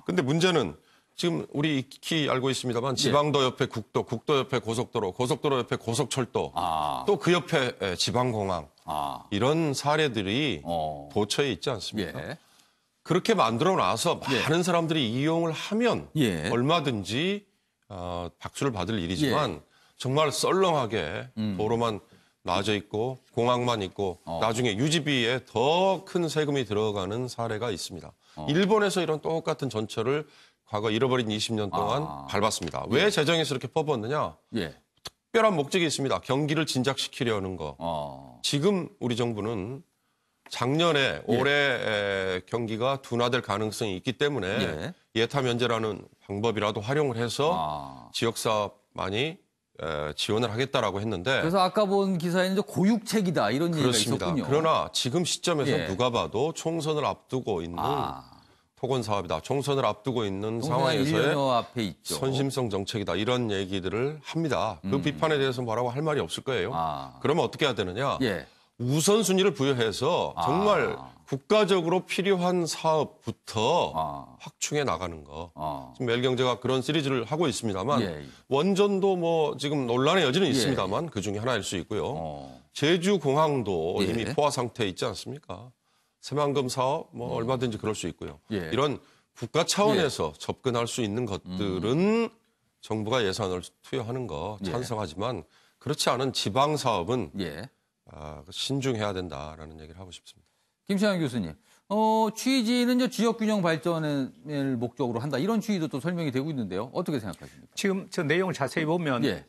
근데 문제는 지금 우리 익히 알고 있습니다만 지방도 옆에 국도, 국도 옆에 고속도로, 고속도로 옆에 고속철도, 또 그 옆에 지방공항 이런 사례들이 도처에 있지 않습니까? 그렇게 만들어 놔서 많은 사람들이 이용을 하면 얼마든지 박수를 받을 일이지만 정말 썰렁하게 도로만 놔져 있고 공항만 있고 나중에 유지비에 더 큰 세금이 들어가는 사례가 있습니다. 일본에서 이런 똑같은 전철을 과거 잃어버린 20년 동안 밟았습니다. 왜 재정에서 이렇게 퍼부었느냐? 특별한 목적이 있습니다. 경기를 진작시키려는 거. 지금 우리 정부는 작년에 올해 경기가 둔화될 가능성이 있기 때문에 예타 면제라는 방법이라도 활용을 해서 지역사업 많이 지원을 하겠다라고 했는데 그래서 아까 본 기사에는 고육책이다 이런 얘기가 있었군요. 그러나 지금 시점에서 누가 봐도 총선을 앞두고 있는 토건 사업이다. 총선을 앞두고 있는 상황에서의 앞에 있죠. 선심성 정책이다. 이런 얘기들을 합니다. 그 비판에 대해서 뭐라고 할 말이 없을 거예요. 그러면 어떻게 해야 되느냐. 우선순위를 부여해서 정말 국가적으로 필요한 사업부터 확충해 나가는 거. 지금 매일경제가 그런 시리즈를 하고 있습니다만 원전도 뭐 지금 논란의 여지는 있습니다만 그중에 하나일 수 있고요. 제주공항도 이미 포화 상태에 있지 않습니까? 새만금 사업 뭐 얼마든지 그럴 수 있고요. 이런 국가 차원에서 접근할 수 있는 것들은 정부가 예산을 투여하는 거 찬성하지만 그렇지 않은 지방 사업은 신중해야 된다라는 얘기를 하고 싶습니다. 김시환 교수님, 취지는 지역균형 발전을 목적으로 한다. 이런 취지도 또 설명이 되고 있는데요. 어떻게 생각하십니까? 지금 저 내용을 자세히 보면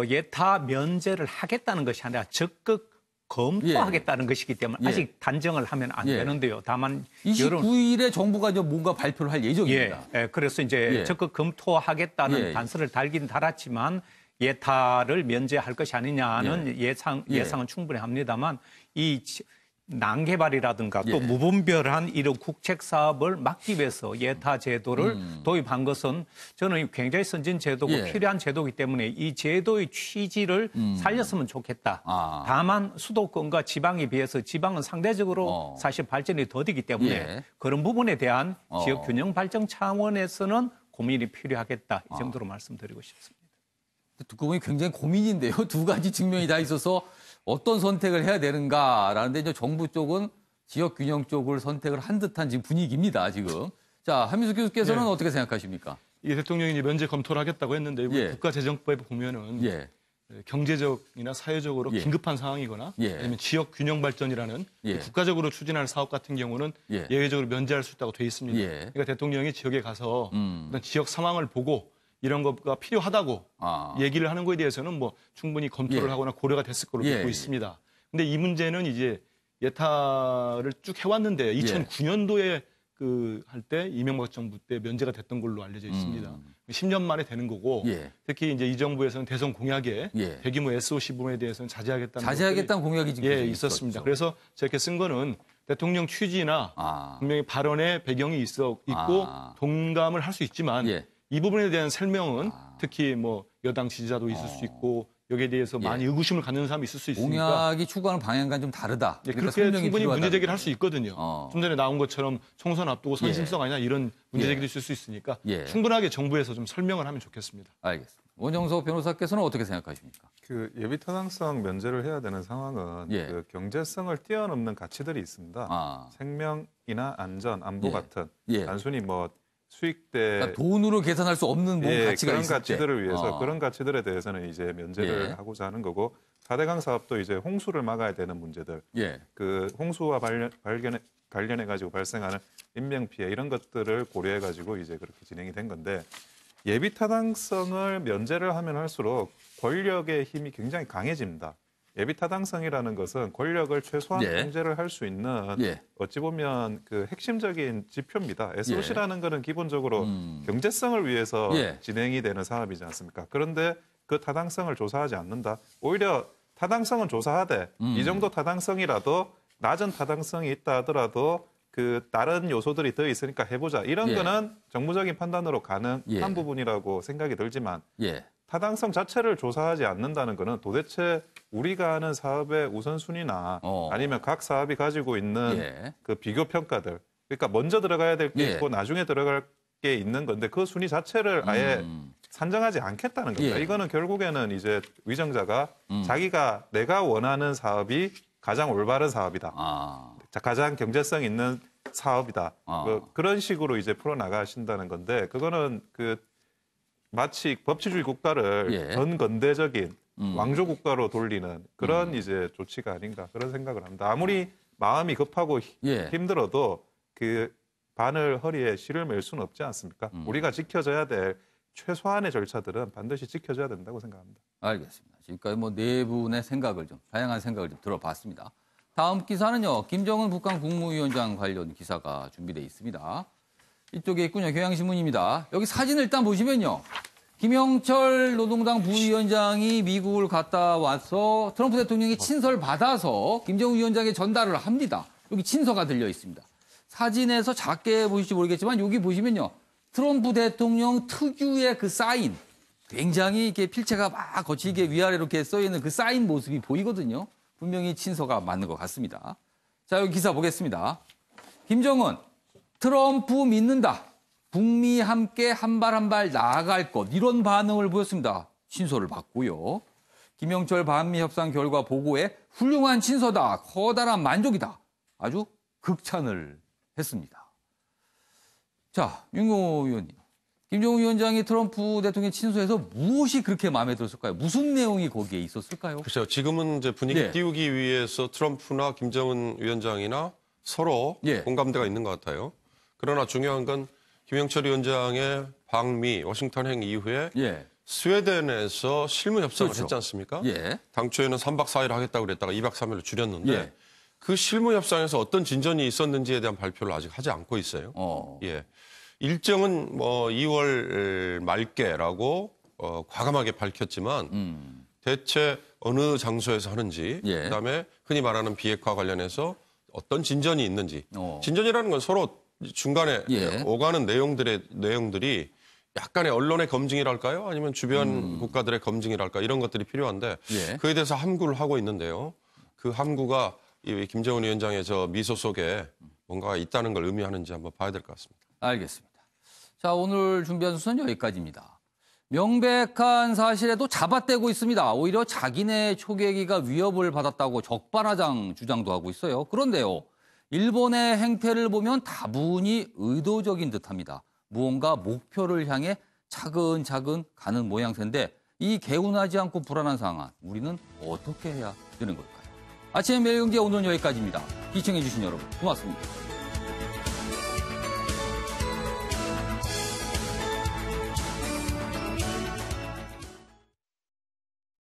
예타 면제를 하겠다는 것이 아니라 적극 검토하겠다는 것이기 때문에 아직 단정을 하면 안 되는데요. 다만 29일에 정부가 이제 뭔가 발표를 할 예정입니다. 그래서 이제 적극 검토하겠다는 단서를 달긴 달았지만 예타를 면제할 것이 아니냐는 예상은 충분히 합니다만 이 난개발이라든가 또 무분별한 이런 국책 사업을 막기 위해서 예타 제도를 도입한 것은 저는 굉장히 선진 제도고 필요한 제도이기 때문에 이 제도의 취지를 살렸으면 좋겠다. 다만 수도권과 지방에 비해서 지방은 상대적으로 사실 발전이 더디기 때문에 그런 부분에 대한 지역 균형 발전 차원에서는 고민이 필요하겠다. 이 정도로 말씀드리고 싶습니다. 듣고 보니 굉장히 고민인데요. 두 가지 측면이 다 있어서 어떤 선택을 해야 되는가라는데 이제 정부 쪽은 지역 균형 쪽을 선택을 한 듯한 지금 분위기입니다, 지금. 자, 한민숙 교수께서는 예. 어떻게 생각하십니까? 이게 대통령이 이제 면제 검토를 하겠다고 했는데 우리 국가재정법에 보면은 경제적이나 사회적으로 긴급한 상황이거나 아니면 지역 균형 발전이라는 국가적으로 추진할 사업 같은 경우는 예외적으로 면제할 수 있다고 돼 있습니다. 그러니까 대통령이 지역에 가서 어떤 지역 상황을 보고 이런 것가 필요하다고 얘기를 하는 거에 대해서는 뭐 충분히 검토를 하거나 고려가 됐을 거로 믿고 있습니다. 근데 이 문제는 이제 예타를 쭉 해왔는데 2009년도에 할 때 이명박 정부 때 면제가 됐던 걸로 알려져 있습니다. 10년 만에 되는 거고 특히 이제 이 정부에서는 대선 공약에 대규모 SOC 부분에 대해서는 자제하겠다는 공약이 지금 있었습니다. 그래서 저렇게 쓴 거는 대통령 취지나 분명히 발언의 배경이 있고 동감을 할 수 있지만 이 부분에 대한 설명은 특히 뭐 여당 지지자도 있을 수 있고 여기에 대해서 많이 의구심을 갖는 사람이 있을 수 있으니까 공약이 추구하는 방향과는 좀 다르다. 그러니까 그렇게 충분히 문제 제기를 할 수 있거든요. 좀 전에 나온 것처럼 총선 앞두고 선심성 아니냐 이런 문제 제기도 있을 수 있으니까 충분하게 정부에서 좀 설명을 하면 좋겠습니다. 알겠습니다. 원영석 변호사께서는 어떻게 생각하십니까? 그 예비 타당성 면제를 해야 되는 상황은 그 경제성을 뛰어넘는 가치들이 있습니다. 생명이나 안전, 안보 같은 단순히 뭐 수익대 그러니까 돈으로 계산할 수 없는 가치가 그런 있을 가치들을 때. 위해서 그런 가치들에 대해서는 이제 면제를 하고자 하는 거고 4대강 사업도 이제 홍수를 막아야 되는 문제들, 그 홍수와 관련해 가지고 발생하는 인명 피해 이런 것들을 고려해 가지고 이제 그렇게 진행이 된 건데 예비 타당성을 면제를 하면 할수록 권력의 힘이 굉장히 강해집니다. 예비 타당성이라는 것은 권력을 최소한 통제를 할 수 있는 어찌 보면 그 핵심적인 지표입니다. SOC라는 것은 기본적으로 경제성을 위해서 진행이 되는 사업이지 않습니까? 그런데 그 타당성을 조사하지 않는다. 오히려 타당성은 조사하되 이 정도 타당성이라도 낮은 타당성이 있다 하더라도 그 다른 요소들이 더 있으니까 해보자. 이런 거는 정무적인 판단으로 가능한 부분이라고 생각이 들지만 타당성 자체를 조사하지 않는다는 것은 도대체 우리가 하는 사업의 우선순위나 아니면 각 사업이 가지고 있는 그 비교 평가들, 그러니까 먼저 들어가야 될 게 있고 나중에 들어갈 게 있는 건데 그 순위 자체를 아예 산정하지 않겠다는 겁니다. 이거는 결국에는 이제 위정자가 자기가 내가 원하는 사업이 가장 올바른 사업이다. 가장 경제성 있는 사업이다. 그런 식으로 이제 풀어나가신다는 건데 그거는 그 마치 법치주의 국가를 전근대적인 왕조 국가로 돌리는 그런 이제 조치가 아닌가 그런 생각을 합니다. 아무리 마음이 급하고 힘들어도 그 바늘 허리에 실을 맬 수는 없지 않습니까? 우리가 지켜져야 될 최소한의 절차들은 반드시 지켜져야 된다고 생각합니다. 알겠습니다. 지금까지 뭐 네 분의 생각을 좀 다양한 생각을 좀 들어봤습니다. 다음 기사는요. 김정은 북한 국무위원장 관련 기사가 준비되어 있습니다. 이쪽에 있군요. 경향신문입니다. 여기 사진을 일단 보시면요. 김영철 노동당 부위원장이 미국을 갔다 와서 트럼프 대통령이 친서를 받아서 김정은 위원장에 전달을 합니다. 여기 친서가 들려 있습니다. 사진에서 작게 보실지 모르겠지만 여기 보시면요. 트럼프 대통령 특유의 그 사인, 굉장히 이렇게 필체가 막 거칠게 위아래로 이렇게 써 있는 그 사인 모습이 보이거든요. 분명히 친서가 맞는 것 같습니다. 자, 여기 기사 보겠습니다. 김정은, 트럼프 믿는다. 북미 함께 한 발 한 발 나아갈 것. 이런 반응을 보였습니다. 친서를 받고요. 김영철 반미 협상 결과 보고에 훌륭한 친서다. 커다란 만족이다. 아주 극찬을 했습니다. 자, 윤고 의원님. 김정은 위원장이 트럼프 대통령 친서에서 무엇이 그렇게 마음에 들었을까요? 무슨 내용이 거기에 있었을까요? 글쎄요. 지금은 이제 분위기 띄우기 위해서 트럼프나 김정은 위원장이나 서로 공감대가 있는 것 같아요. 그러나 중요한 건 김영철 위원장의 방미 워싱턴행 이후에 스웨덴에서 실무 협상을 했지 않습니까? 당초에는 3박 4일 하겠다고 그랬다가 2박 3일로 줄였는데 그 실무 협상에서 어떤 진전이 있었는지에 대한 발표를 아직 하지 않고 있어요. 일정은 뭐 2월 말께라고 과감하게 밝혔지만 대체 어느 장소에서 하는지 그다음에 흔히 말하는 비핵화 관련해서 어떤 진전이 있는지 진전이라는 건 서로 중간에 오가는 내용들이 약간의 언론의 검증이랄까요? 아니면 주변 국가들의 검증이랄까 이런 것들이 필요한데 그에 대해서 함구를 하고 있는데요. 그 함구가 이 김정은 위원장의 저 미소 속에 뭔가가 있다는 걸 의미하는지 한번 봐야 될 것 같습니다. 알겠습니다. 자, 오늘 준비한 순서는 여기까지입니다. 명백한 사실에도 잡아떼고 있습니다. 오히려 자기네 초계기가 위협을 받았다고 적반하장 주장도 하고 있어요. 그런데요. 일본의 행태를 보면 다분히 의도적인 듯합니다. 무언가 목표를 향해 차근차근 가는 모양새인데 이 개운하지 않고 불안한 상황, 우리는 어떻게 해야 되는 걸까요? 아침 매일경제 오늘은 여기까지입니다. 시청해주신 여러분 고맙습니다.